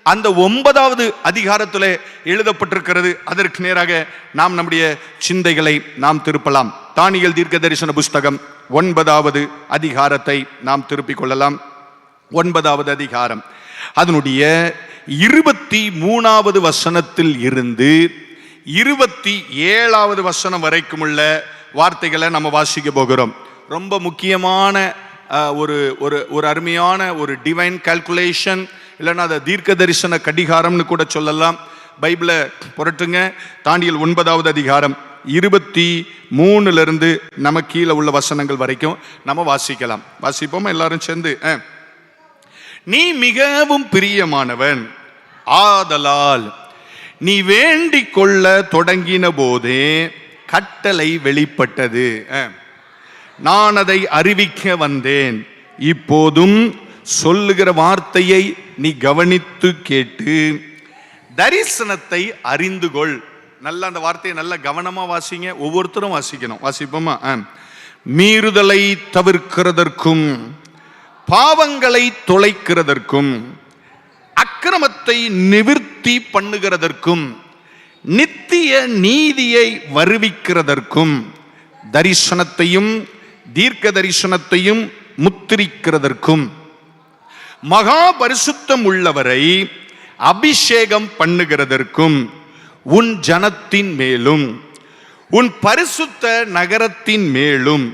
அந்த 9வது அதிகாரத்தில் எழுதப்பட்டிருக்கிறது. அதற்கு நேராக நாம் நம்முடைய சிந்தைகளை நாம் திருப்பலாம். தானியேல் தீர்க்க தரிசன புஸ்தகம் 9வது அதிகாரத்தை நாம் திருப்பிக் கொள்ளலாம். 9வது அதிகாரம் அதனுடைய 23வது வசனத்தில் இருந்து 27வது வசனம் வரைக்கும் உள்ள வார்த்தைகளை நம்ம வாசிக்க போகிறோம். ரொம்ப முக்கியமான ஒரு அருமையான ஒரு டிவைன் கால்குலேஷன், இல்லைன்னா அதை தீர்க்க தரிசன கடிகாரம்னு கூட சொல்லலாம். பைபிளை புரட்டுங்க. தானியேல் 9வது அதிகாரம் 23 நம்ம கீழே உள்ள வசனங்கள் வரைக்கும் நம்ம வாசிக்கலாம். வாசிப்போம் எல்லாரும் சேர்ந்து. நீ மிகவும் பிரியமானவன், ஆதலால் நீ வேண்டிக் கொள்ள தொடங்கின போதே கட்டளை வெளிப்பட்டது. நான் அதை அறிவிக்க வந்தேன். இப்போதும் சொல்லுகிற வார்த்தையை நீ கவனித்து கேட்டு தரிசனத்தை அறிந்து கொள். நல்ல அந்த வார்த்தையை நல்ல கவனமா வாசிங்க. ஒவ்வொருத்தரும் வாசிக்கணும். வாசிப்போமா? மீறுதலை தவிர்க்கிறதற்கும், பாவங்களை தொலைக்கிறதற்கும், அக்கிரமத்தை நிவிர்த்தி பண்ணுகிறதற்கும், நித்திய நீதியை வருவிக்கிறதற்கும், தரிசனத்தையும் தீர்க்க தரிசனத்தையும் முத்திரிக்கிறதற்கும், மகா பரிசுத்தம் உள்ளவரை அபிஷேகம் பண்ணுகிறதற்கும், உன் ஜனத்தின் மேலும் உன் பரிசுத்த நகரத்தின் மேலும்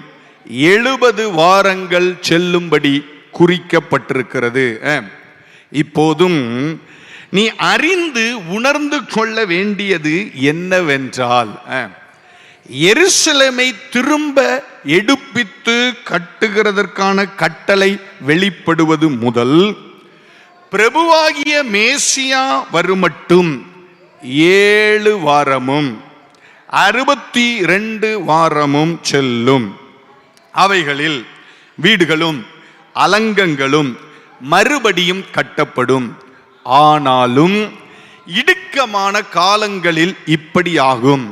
70 வாரங்கள் செல்லும்படி குறிக்கப்பட்டிருக்கிறது. இப்போதும் நீ அறிந்து உணர்ந்து கொள்ள வேண்டியது என்னவென்றால், எருசலேமை திரும்ப எடுப்பித்து கட்டுகிறதற்கான கட்டளை வெளிப்படுவது முதல் பிரபுவாகிய மேசியா வருமட்டும் 7 வாரமும் 62 வாரமும் செல்லும். அவைகளில் வீடுகளும் அலங்கங்களும் மறுபடியும் கட்டப்படும். ஆனாலும் இடுக்கமான காலங்களில் இப்படி ஆகும்.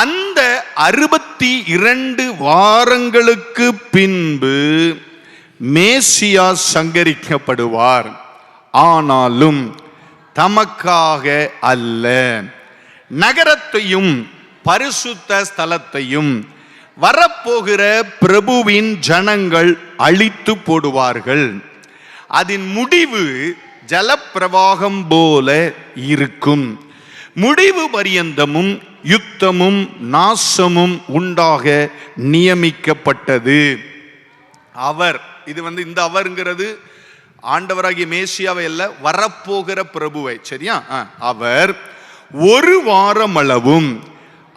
அந்த 62 வாரங்களுக்கு பின்பு மேசியா சங்கரிக்கப்படுவார். ஆனாலும் தமக்காக அல்ல, நகரத்தையும் பரிசுத்த ஸ்தலத்தையும் வரப்போகிற பிரபுவின் ஜனங்கள் அழித்து போடுவார்கள். அதன் முடிவு ஜலப்பிரவாகம் போல இருக்கும். முடிவு பரியந்தமும் யுத்தமும் நாசமும் உண்டாக நியமிக்கப்பட்டது. அவர், இது இந்த அவர்ங்கிறது ஆண்டவராகிய மேசியாவை அல்ல, வரப்போகிற பிரபுவை. சரியா? அவர் 1 வாரம் அளவும்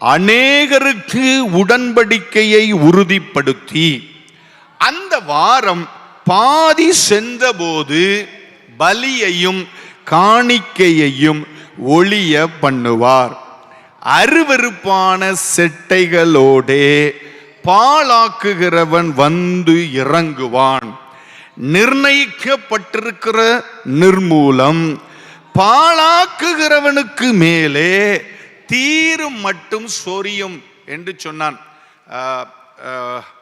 அநேகருக்கு உடன்படிக்கையை உறுதிப்படுத்தி அந்த வாரம் பாதி சென்றபோது பலியையும் காணிக்கையையும் ஒளிய பண்ணுவார். அருவருப்பான செட்டைகளோடே பாழாக்குகிறவன் வந்து இறங்குவான். நிர்ணயிக்கப்பட்டிருக்கிற நிர்மூலம் பாழாக்குகிறவனுக்கு மேலே தீரும் மட்டும் சொரியும் என்று சொன்னான்.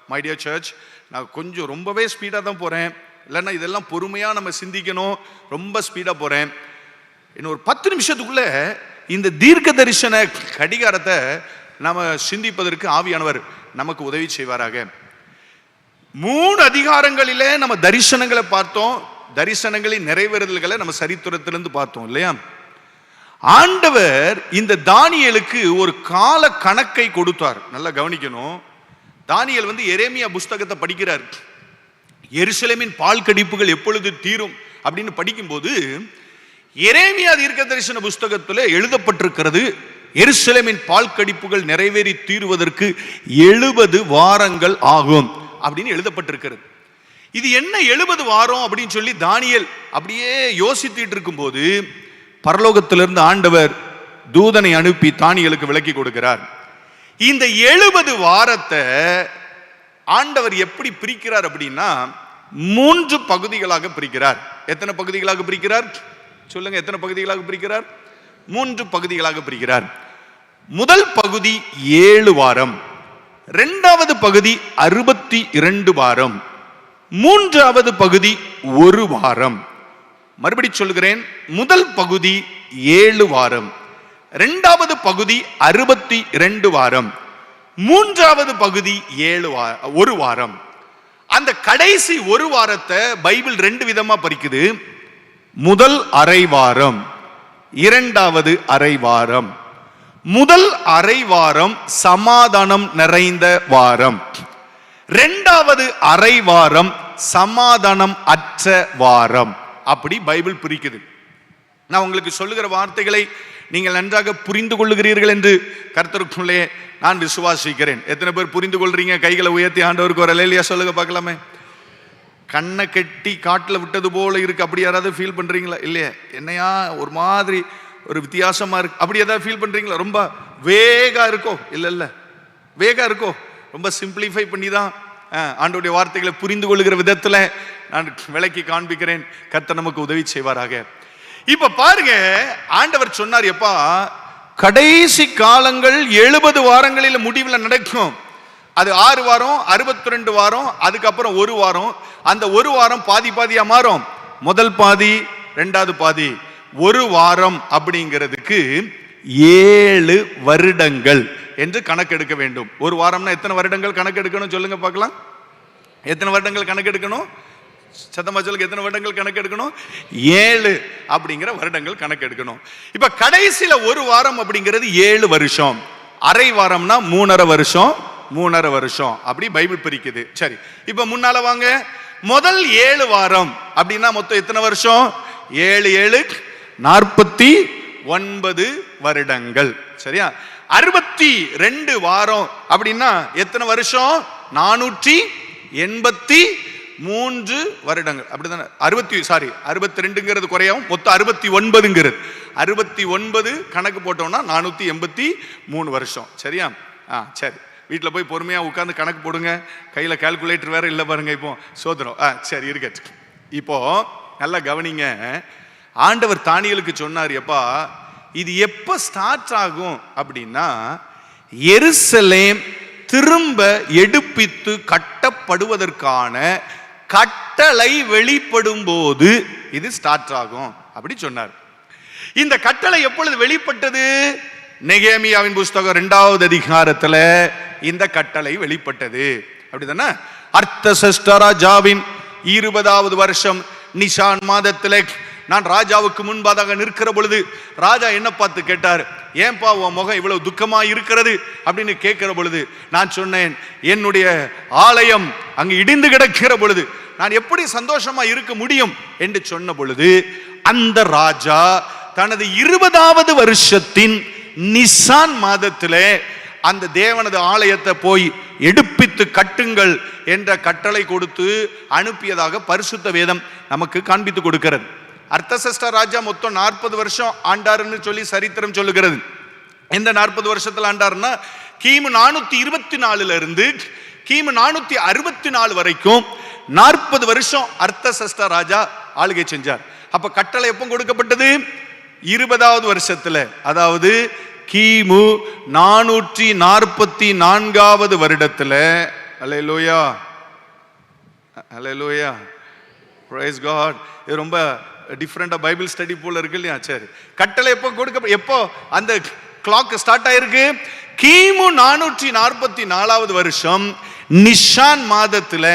மை டியர் சர்ச், நான் கொஞ்சம் ரொம்பவே ஸ்பீடாக தான் போகிறேன். இல்லைன்னா இதெல்லாம் பொறுமையாக நம்ம சிந்திக்கணும். ரொம்ப ஸ்பீடாக போகிறேன். இன்னும் ஒரு 10 நிமிஷத்துக்குள்ளே இந்த தீர்க்க தரிசன கடிகாரத்தை நம்ம சிந்திப்பதற்கு ஆவியானவர் நமக்கு உதவி செய்வாராக. 3 அதிகாரங்களிலே நம்ம தரிசனங்களை பார்த்தோம். தரிசனங்களின் நிறைவேறுதல்களை நம்ம சரித்திரத்திலிருந்து பார்த்தோம் இல்லையா? ஆண்டவர் இந்த தானியேலுக்கு ஒரு கால கணக்கை கொடுத்தார். நல்லா கவனிக்கணும். தானியேல் எரேமியா புஸ்தகத்தை படிக்கிறார். எருசலேமின் பால் கடிப்புகள் எப்பொழுது தீரும் அப்படின்னு படிக்கும்போது எரேமியா தீர்க்க தரிசன புஸ்தகத்தில் எழுதப்பட்டிருக்கிறது, எருசலேமின் பால் கடிப்புகள் நிறைவேறி தீருவதற்கு 70 வாரங்கள் ஆகும் அப்படின்னு எழுதப்பட்டிருக்கிறது. இது என்ன 70 வாரம் அப்படின்னு சொல்லி தானியேல் அப்படியே யோசித்துட்டு இருக்கும்போது பரலோகத்திலிருந்து ஆண்டவர் தூதனை அனுப்பி தானியேலுக்கு விளக்கி கொடுக்கிறார். இந்த 70 வாரத்தை ஆண்டவர் எப்படி பிரிக்கிறார் அப்படின்னா 3 பகுதிகளாக பிரிக்கிறார். எத்தனை பகுதிகளாக பிரிக்கிறார் சொல்லுங்க? எத்தனை பகுதிகளாக பிரிக்கிறார்? 3 பகுதிகளாக பிரிக்கிறார். முதல் பகுதி 7 வாரம், 2வது பகுதி 62 வாரம், 3வது பகுதி 1 வாரம். மறுபடி சொல்கிறேன், முதல் பகுதி 7 வாரம், 2வது பகுதி 62 வாரம், 3வது பகுதி 1 வாரம். அந்த கடைசி 1 வாரத்தை பைபிள் 2 விதமா பிரிக்குது. முதல் அரை வாரம், 2வது அரை வாரம். முதல் அரை வாரம் சமாதானம் நிறைந்த வாரம், 2வது அரை வாரம் சமாதானம் அற்ற வாரம். அப்படி பைபிள் பிரிக்குது. நான் உங்களுக்கு சொல்லுகிற வார்த்தைகளை நீங்கள் நன்றாக புரிந்து கொள்ளுகிறீர்கள் என்று கர்த்தருக்குள்ளே நான் விசுவாசிக்கிறேன். எத்தனை பேர் புரிந்து கொள்றீங்க? கைகளை உயர்த்தி ஆண்டவருக்கு ஒரு அல்லேலூயா சொல்லுங்க பார்க்கலாமே. கண்ணை கட்டி காட்டில் விட்டது போல இருக்கு. அப்படி யாராவது ஃபீல் பண்றீங்களா? இல்லையா? என்னையா ஒரு மாதிரி ஒரு வித்தியாசமா இருக்கு, அப்படி ஏதாவது ஃபீல் பண்றீங்களா? ரொம்ப வேகா இருக்கோ? இல்ல வேகா இருக்கோ? ரொம்ப சிம்பிளிஃபை பண்ணி தான் ஆண்டவருடைய வார்த்தைகளை புரிந்து கொள்ளுகிற விதத்துல நான் விளக்கி காண்பிக்கிறேன். கர்த்தர் நமக்கு உதவி செய்வாராக. இப்ப பாருங்க, ஆண்டவர் சொன்னார், எப்பா கடைசி காலங்கள் 70 வாரங்களில் முடிவில் நடக்கும். அது 6 வாரம், 62 வாரம், அதுக்கப்புறம் 1 வாரம். அந்த 1 வாரம் பாதி பாதியா மாறும். முதல் பாதி, 2வது பாதி. 1 வாரம் அப்படிங்கிறதுக்கு 7 வருடங்கள் என்று கணக்கெடுக்க வேண்டும். 1 வாரம்னா எத்தனை வருடங்கள் கணக்கெடுக்கணும் சொல்லுங்க பார்க்கலாம். எத்தனை வருடங்கள் கணக்கெடுக்கணும்? சத்தமா சொல்லுங்க, எத்தனை வருடங்கள் கணக்கெடுக்கணும்? 7 அப்படிங்கிற வருடங்கள் கணக்கெடுக்கணும். இப்ப கடைசியில 1 வாரம் அப்படிங்கிறது 7 வருஷம். அரை வாரம்னா 3.5 வருஷம், 3.5 வருஷம். அப்படி பைபிள் பிரிக்குது. சரி, இப்ப முன்னால வாங்க. முதல் 7 வாரம் அப்படின்னா மொத்தம் எத்தனை வருஷம்? 7 7 49 வருடங்கள். சரியா? 62 வாரம் அப்படின்னா எத்தனை வருஷம்? 483 வருடங்கள். அப்படிதானே? 62ங்கிறது குறையாவும் மொத்தம் 69ங்கிறது. 69 கணக்கு போட்டோம்னா 483 வருஷம். சரியா? சரி, வீட்டில் போய் பொறுமையா உட்காந்து கணக்கு போடுங்க. கையில கால்குலேட்டர் வேற இல்லை பாருங்க. இப்போ சோதரம். சரி இருக்கட்டு. இப்போ நல்லா கவனிங்க. ஆண்டவர் தானியேலுக்கு சொன்னார், எப்பா இது எப்ப ஸ்டார்ட் ஆகும் அப்படின்னா எருசலேம் திரும்ப எடுப்பித்து கட்டப்படுவதற்கான கட்டளை வெளிப்படும் போது இது ஸ்டார்ட் ஆகும் அப்படி சொன்னார். இந்த கட்டளை எப்பொழுது வெளிப்பட்டது? நெகேமியாவின் புஸ்தகம் 2வது அதிகாரத்துல இந்த கட்டளை வெளிப்பட்டது. அப்படிதானே? அர்த்தசஷ்ட ராஜாவின் 20வது வருஷம் நிசான் மாதத்திலே நான் ராஜாவுக்கு முன்பாக நிற்கிற பொழுது ராஜா என்ன பார்த்து கேட்டார், ஏன்பா உன் முகம் இவ்வளவு துக்கமா இருக்கிறது அப்படின்னு கேட்கிற பொழுது நான் சொன்னேன், என்னுடைய ஆலயம் அங்கு இடிந்து கிடக்கிற பொழுது நான் எப்படி சந்தோஷமா இருக்க முடியும் என்று சொன்ன பொழுது அந்த ராஜா தனது 20வது வருஷத்தின் நிசான் மாதத்திலே அந்த தேவனது ஆலயத்தை போய் எடுப்பித்து கட்டுங்கள் என்ற கட்டளை கொடுத்து அனுப்பியதாக பரிசுத்த வேதம் நமக்கு காண்பித்து கொடுக்கிறது. அர்த்தசஷ்ட ராஜா மொத்தம் 40 வருஷம் ஆண்டாருன்னு சொல்லி சரித்திரம் சொல்லுகிறது. எந்த 40 வருஷத்துல ஆண்டாருன்னா கிமு 424 இருந்து கிமு 464 வரைக்கும் 40 வருஷம் அர்த்தசஷ்ட ராஜா ஆளுகை செஞ்சார். அப்ப கட்டளை எப்போ கொடுக்கப்பட்டது? 20வது வருஷத்துல, அதாவது கிமு 444வது வருடத்துல. அல்லேலூயா, அல்லேலூயா, பிரைஸ் காட். இது ரொம்ப டிஃபரெண்டா பைபிள் ஸ்டடி போல இருக்கு இல்லையா? சரி, கட்டளை எப்போ எப்போ அந்த கிளாக் ஸ்டார்ட் ஆயிருக்கு? கிமு 444வது வருஷம் நிஷான் மாதத்துல.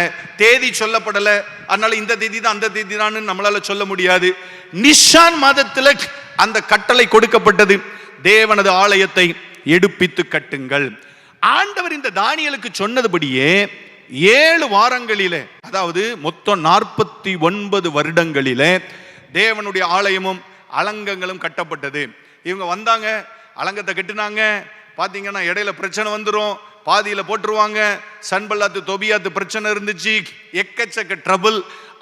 தேதி சொல்லப்படல, அதனால இந்த தேதி தான் அந்த தேதி தான் நம்மளால சொல்ல முடியாது. நிஷான் மாதத்துல அந்த கட்டளை கொடுக்கப்பட்டது, தேவனது ஆலயத்தை எடுப்பித்து கட்டுங்கள். ஆண்டவர் இந்த தானியேலுக்கு சொன்னதுபடியே 7 வாரங்களிலே, அதாவது மொத்தம் 49 வருடங்களிலே தேவனுடைய ஆலயமும் அலங்கங்களும் கட்டப்பட்டது. இவங்க வந்தாங்க, அலங்கத்தை கட்டினாங்க. பாத்தீங்கன்னா இடையில பிரச்சனை வந்துடும், பாதியில போட்டுருவாங்க. சன்பல்லாத்து தொபியாத்து பிரச்சனை இருந்துச்சு, எக்கச்சக்க ட்ரபிள்.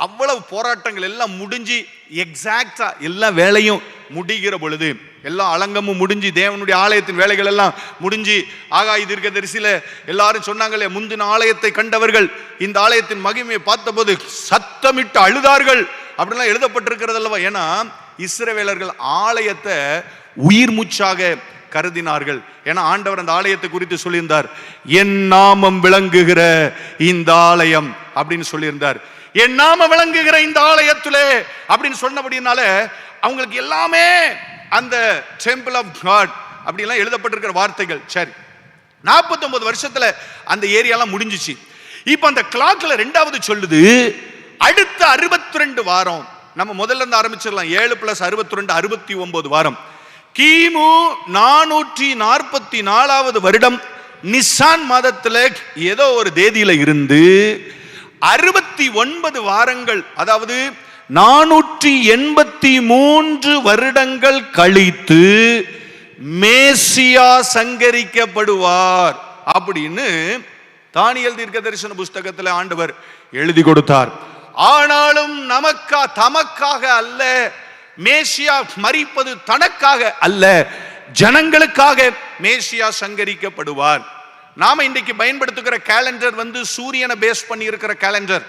அவ்வளவு போராட்டங்கள் எல்லாம் முடிஞ்சு எக்ஸாக்டா எல்லா வேலையும் முடிகிற பொழுது, எல்லா அலங்கமும் முடிஞ்சு தேவனுடைய ஆலயத்தின் வேலைகள் எல்லாம் முடிஞ்சு, ஆகாய தீர்க்கதரிசியில எல்லாரும் சொன்னாங்களே, முந்தின ஆலயத்தை கண்டவர்கள் இந்த ஆலயத்தின் மகிமையை பார்த்தபோது சத்தமிட்டு அழுதார்கள் அப்படிலாம் எழுதப்பட்டிருக்கிறது அல்லவா? ஏன்னா இஸ்ரவேலர்கள் ஆலயத்தை உயிர் மூச்சாக கருதினார்கள். ஏன்னா ஆண்டவர் அந்த ஆலயத்தை குறித்து சொல்லியிருந்தார், என் நாமம் விளங்குகிற இந்த ஆலயம் அப்படின்னு சொல்லியிருந்தார். என் நாமம் விளங்குகிற இந்த ஆலயத்திலே அப்படின்னு சொன்னபடினால அவங்களுக்கு எல்லாமே அந்த டெம்பிள் ஆஃப் காட் அப்படிலாம் எழுதப்பட்டிருக்கிற வார்த்தைகள். சரி, 49 வருஷத்துல அந்த ஏரியாலாம் முடிஞ்சிச்சு. இப்ப அந்த கிளாக்ல 2வது சொல்லுது, அடுத்த 62 வாரம். நம்ம முதல்ல இருந்து ஆரம்பிச்சிடலாம். 7 + 62 69 வாரம். கிமு 444வது வருடம் நிசான் மாதத்துல ஏதோ ஒரு தேதியில இருந்து 69 வாரங்கள், அதாவது 483 வருடங்கள் கழித்து மேசியா சங்கரிக்கப்படுவார் அப்படின்னு தானியேல் தீர்க்கதரிசன புஸ்தகத்தில் ஆண்டவர் எழுதி கொடுத்தார். ஆனாலும் தமக்காக அல்ல, மேசியா மரிப்பது தனக்காக அல்ல, ஜனங்களுக்காக மேசியா சங்கரிக்கப்படுவார். நாம இன்றைக்கு பயன்படுத்துகிற கேலண்டர் சூரியனை பேஸ் பண்ணி இருக்கிற கேலண்டர்.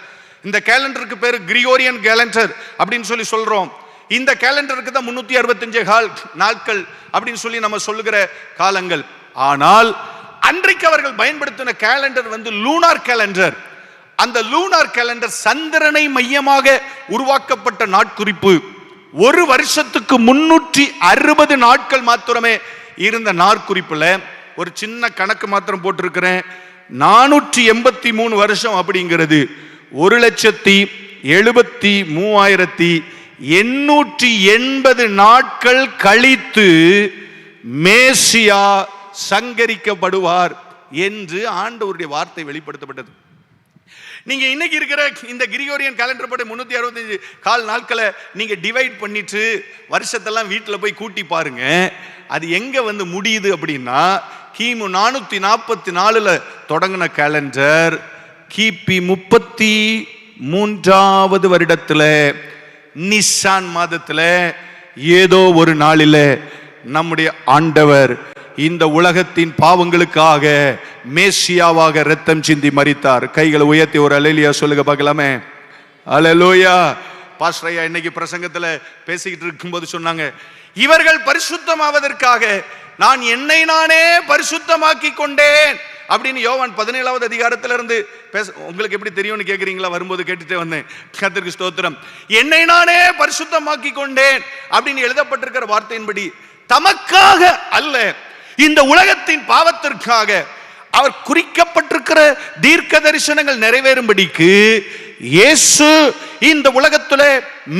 இந்த கேலண்டருக்கு பேரு கிரிகோரியன் கேலண்டர் அப்படின்னு சொல்றோம். இந்த கேலண்டருக்கு தான் 365 நாட்கள் அப்படின்னு சொல்லி நம்ம சொல்லுகிற காலங்கள். ஆனால் அன்றைக்கு அவர்கள் பயன்படுத்தின கேலண்டர் லூனார் கேலண்டர். அந்த லூனார் கேலண்டர் சந்திரனை மையமாக உருவாக்கப்பட்ட நாட்குறிப்பு. ஒரு வருஷத்துக்கு 360 நாட்கள் மாத்திரமே இருந்த நாட்குறிப்புல ஒரு சின்ன கணக்கு மாத்திரம் போட்டிருக்கிறேன். 483 வருஷம் அப்படிங்கிறது 1,73,880 நாட்கள் கழித்து மேசியா சங்கரிக்கப்படுவார் என்று ஆண்டவருடைய வார்த்தை வெளிப்படுத்தப்பட்டது. நீங்க இன்னைக்கு இருக்கிற இந்த கிரிகோரியன் கேலண்டர் படி 365 நாட்களை நீங்க டிவைட் பண்ணிட்டு வருஷத்தெல்லாம் வீட்டில் போய் கூட்டி பாருங்க. அது எங்க முடியுது அப்படின்னா, கிமு 444 தொடங்கின கேலண்டர் கிபி 33வது வருடத்துல நிசான் மாதத்துல ஏதோ ஒரு நாளில் நம்முடைய ஆண்டவர் இந்த உலகத்தின் பாவங்களுக்காக மேசியாவாக இரத்தம் சிந்தி மரித்தார். கைகளை உயர்த்தி ஒரு அல்லேலூயா சொல்லுங்க பார்க்கலாமே. அல்லேலூயா. பாஸ்டர் ஐயா இன்னைக்கு பிரசங்கத்துல பேசிக்கிட்டு இருக்கும்போது சொன்னாங்க, இவர்கள் பரிசுத்தமாவதற்காக நான் என்னை நானே பரிசுத்தமாக்கி கொண்டேன் அப்படின்னு யோவான் 17வது அதிகாரத்துல இருந்து பேச. உங்களுக்கு எப்படி தெரியும்னு கேக்குறீங்களா? வரும்போது கேட்டுட்டே வந்தேன். கர்த்தருக்கு ஸ்தோத்திரம். என்னை நானே பரிசுத்தமாக்கி கொண்டேன் அப்படின்னு எழுதப்பட்டிருக்கிற வார்த்தையின்படி தமக்காக அல்ல, இந்த உலகத்தின் பாவத்திற்காக அவர் குறிக்கப்பட்டிருக்கிற தீர்க்க தரிசனங்கள் நிறைவேறும்படிக்கு இயேசு இந்த உலகத்திலே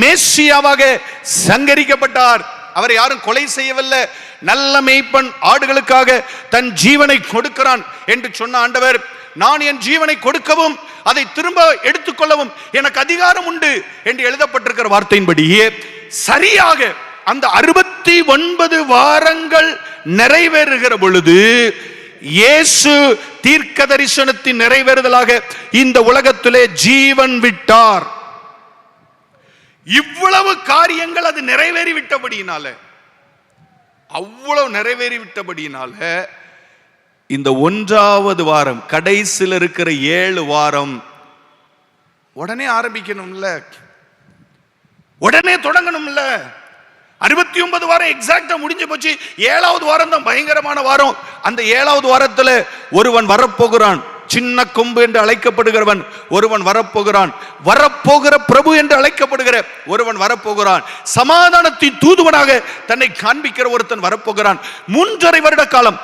மேசியாவாக சங்கரிக்கப்பட்டார். அவரை யாரும் கொலை செய்யவில்லை. நல்ல மேய்ப்பன் ஆடுகளுக்காக தன் ஜீவனை கொடுக்கிறான் என்று சொன்ன ஆண்டவர், நான் என் ஜீவனை கொடுக்கவும் அதை திரும்ப எடுத்துக்கொள்ளவும் எனக்கு அதிகாரம் உண்டு என்று எழுதப்பட்டிருக்கிற வார்த்தையின்படியே சரியாக அந்த 69 வாரங்கள் நிறைவேறுகிற பொழுது இயேசு தீர்க்க தரிசனத்தின் நிறைவேறுதலாக இந்த உலகத்திலே ஜீவன் விட்டார். இவ்வளவு காரியங்கள் அது நிறைவேறிவிட்டபடியினால, அவ்வளவு நிறைவேறிவிட்டபடியினால இந்த 1வது வாரம் கடைசியில் இருக்கிற 7 வாரம் உடனே ஆரம்பிக்கணும்ல, உடனே தொடங்கணும்ல. 69 வாரம் எக்ஸாக்டா முடிஞ்சு போச்சு. 7வது வாரம் தான் பயங்கரமான வாரம். அந்த 7வது வாரத்துல ஒருவன் வரப்போகிறான். சின்ன கொம்பு என்று அழைக்கப்படுகிறவன் ஒருவன் வரப்போகிறான். வரப்போகிற பிரபு என்று அழைக்கப்படுகிற ஒருவன் வரப்போகிறான். சமாதானத்தின் தூதுவனாக தன்னை காண்பிக்கிற ஒருத்தன் வரப்போகிறான். 3.5 வருட காலம்,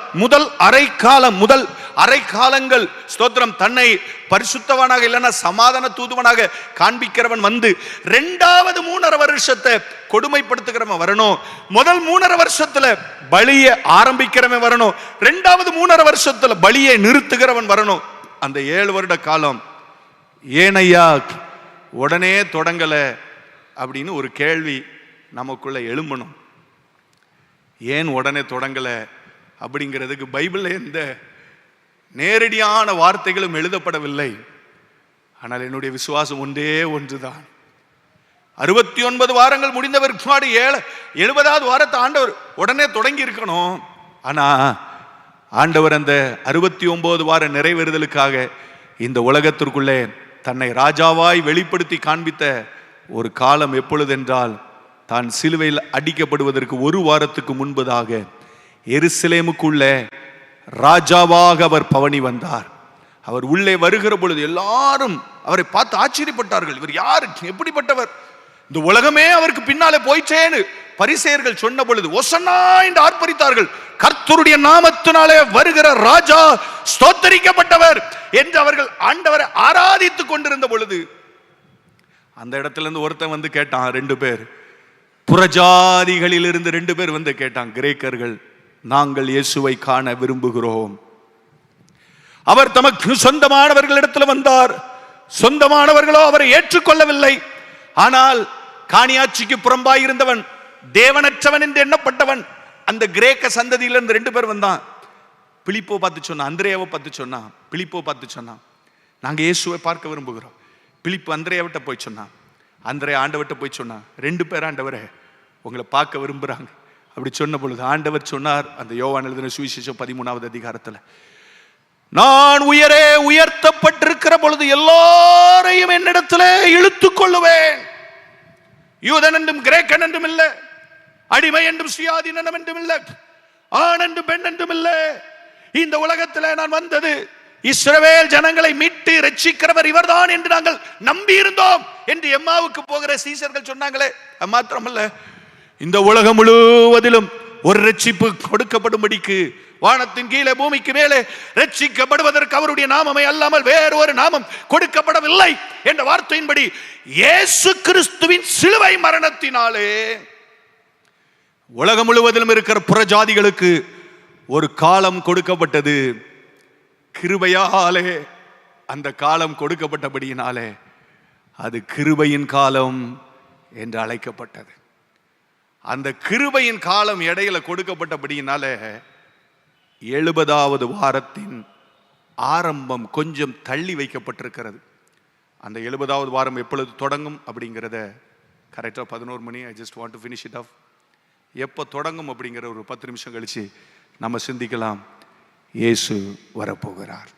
முதல் அரை காலங்கள் ஸ்தோத்திரம், தன்னை பரிசுத்தவனாக இல்லைன்னா சமாதான தூதுவனாக காண்பிக்கிறவன் 2வது 3.5 வருஷத்தை கொடுமைப்படுத்துகிறவன் வரணும். முதல் 3.5 வருஷத்துல பலியை ஆரம்பிக்கிறவன் வரணும். 2வது 3.5 வருஷத்துல பலியை நிறுத்துகிறவன் வரணும். அந்த 7 வருட காலம் ஏனையா உடனே தொடங்கல அப்படின்னு ஒரு கேள்வி நமக்குள்ள எழும்பணும். ஏன் உடனே தொடங்கல அப்படிங்கிறதுக்கு பைபிள்ல எந்த நேரடியான வார்த்தைகளும் எழுதப்படவில்லை. ஆனால் என்னுடைய விசுவாசம் ஒன்றே ஒன்றுதான். 69 வாரங்கள் முடிந்த பிற்பாடு 70வது வாரத்தை ஆண்டவர் உடனே தொடங்கி இருக்கணும். ஆனா ஆண்டவர் அந்த 69 வார நிறைவேறுதலுக்காக இந்த உலகத்திற்குள்ளே தன்னை ராஜாவாய் வெளிப்படுத்தி காண்பித்த ஒரு காலம் எப்பொழுதென்றால், தான் சிலுவையில் அடிக்கப்படுவதற்கு 1 வாரத்துக்கு முன்பதாக எருசலேமுக்குள்ளே ராஜாவாக அவர் பவனி வந்தார். அவர் உள்ளே வருகிற பொழுது எல்லாரும் அவரை பார்த்து ஆச்சரியப்பட்டார்கள். இவர் யாரு, எப்படிப்பட்டவர், இந்த உலகமே அவருக்கு பின்னாலே போயிச்சேன்னு பரிசேயர்கள் சொன்ன பொழுது ஒசன்னா என்று ஆர்ப்பரித்தார்கள். கர்த்தருடைய நாமத்தினாலே வருகிற ராஜா ஸ்தோத்தரிக்கப்பட்டவர் என்று அவர்கள் ஆண்டவரை ஆராதித்துக் கொண்டிருந்த பொழுது அந்த இடத்துல இருந்து ஒருத்தன் கேட்டான். 2 பேர் புறஜாதிகளில் இருந்து 2 பேர் கேட்டான். கிரேக்கர்கள், நாங்கள் இயேசுவை காண விரும்புகிறோம். அவர் தமக்கு சொந்தமானவர்களிடத்தில் வந்தார். சொந்தமானவர்களோ அவரை ஏற்றுக்கொள்ளவில்லை. ஆனால் காணியாட்சிக்கு புறம்பாய் இருந்தவன், தேவனற்றவன் என்று எண்ணப்பட்டவன், அந்த கிரேக்க சந்ததியிலிருந்து 2 பேர் வந்தான். பிலிப்போ பார்த்து சொன்னான், அந்திரேயாவை பார்த்து சொன்னான், பிலிப்போ பார்த்து சொன்னான், நாங்க இயேசுவை பார்க்க விரும்புகிறோம். பிலிப்பு அந்திரேயாவிட்ட போய் சொன்னான். அந்திரேயா ஆண்டவர்கிட்ட போய் சொன்னான், 2 பேர் ஆண்டவரே உங்களை பார்க்க விரும்புகிறாங்க. அப்படி சொன்ன பொழுது ஆண்டவர் சொன்னார், அந்த யோவான் எழுதின சுவிசேஷம் 13வது அதிகாரத்தில், நான் உயர்த்தப்பட்டிருக்கிற பொழுது எல்லாரையும் என்னிடத்திலே இழுத்துக் கொள்ளுவேன். யூதன் என்றும் கிரேக்கன் என்றும் இல்லை, அடிமை என்றும் சுயாதீனம் என்றும் இல்லை, ஆண் என்றும் பெண் என்றும் இல்லை. இந்த உலகத்தில் நான் வந்தது இஸ்ரவேல் ஜனங்களை மீட்டு ரட்சிக்கிறவர் இவர்தான் என்று நாங்கள் நம்பி இருந்தோம் என்று எம்மாவுக்கு போகிற சீசர்கள் சொன்னாங்களே. மாத்திரமல்ல, இந்த உலகம் முழுவதிலும் ஒரு ரட்சிப்பு கொடுக்கப்படும்படிக்கு வானத்தின் கீழே பூமிக்கு மேலே ரட்சிக்கப்படுவதற்கு அவருடைய நாமமே அல்லாமல் வேறு ஒரு நாமம் கொடுக்கப்படவில்லை என்ற வார்த்தையின்படி இயேசு கிறிஸ்துவின் சிலுவை மரணத்தினாலே உலகம் முழுவதிலும் இருக்கிற புறஜாதிகளுக்கு ஒரு காலம் கொடுக்கப்பட்டது. கிருபையாலே அந்த காலம் கொடுக்கப்பட்டபடியினாலே அது கிருபையின் காலம் என்று அழைக்கப்பட்டது. அந்த கிருபையின் காலம் இடையில கொடுக்கப்பட்டபடியினாலே 70வது வாரத்தின் ஆரம்பம் கொஞ்சம் தள்ளி வைக்கப்பட்டிருக்கிறது. அந்த 70வது வாரம் எப்பொழுது தொடங்கும் அப்படிங்கிறத கரெக்டாக 11 மணி, I just want to finish it off. எப்போ தொடங்கும் அப்படிங்கிற ஒரு 10 நிமிஷம் கழிச்சு நம்ம சிந்திக்கலாம். இயேசு வரப்போகிறார்.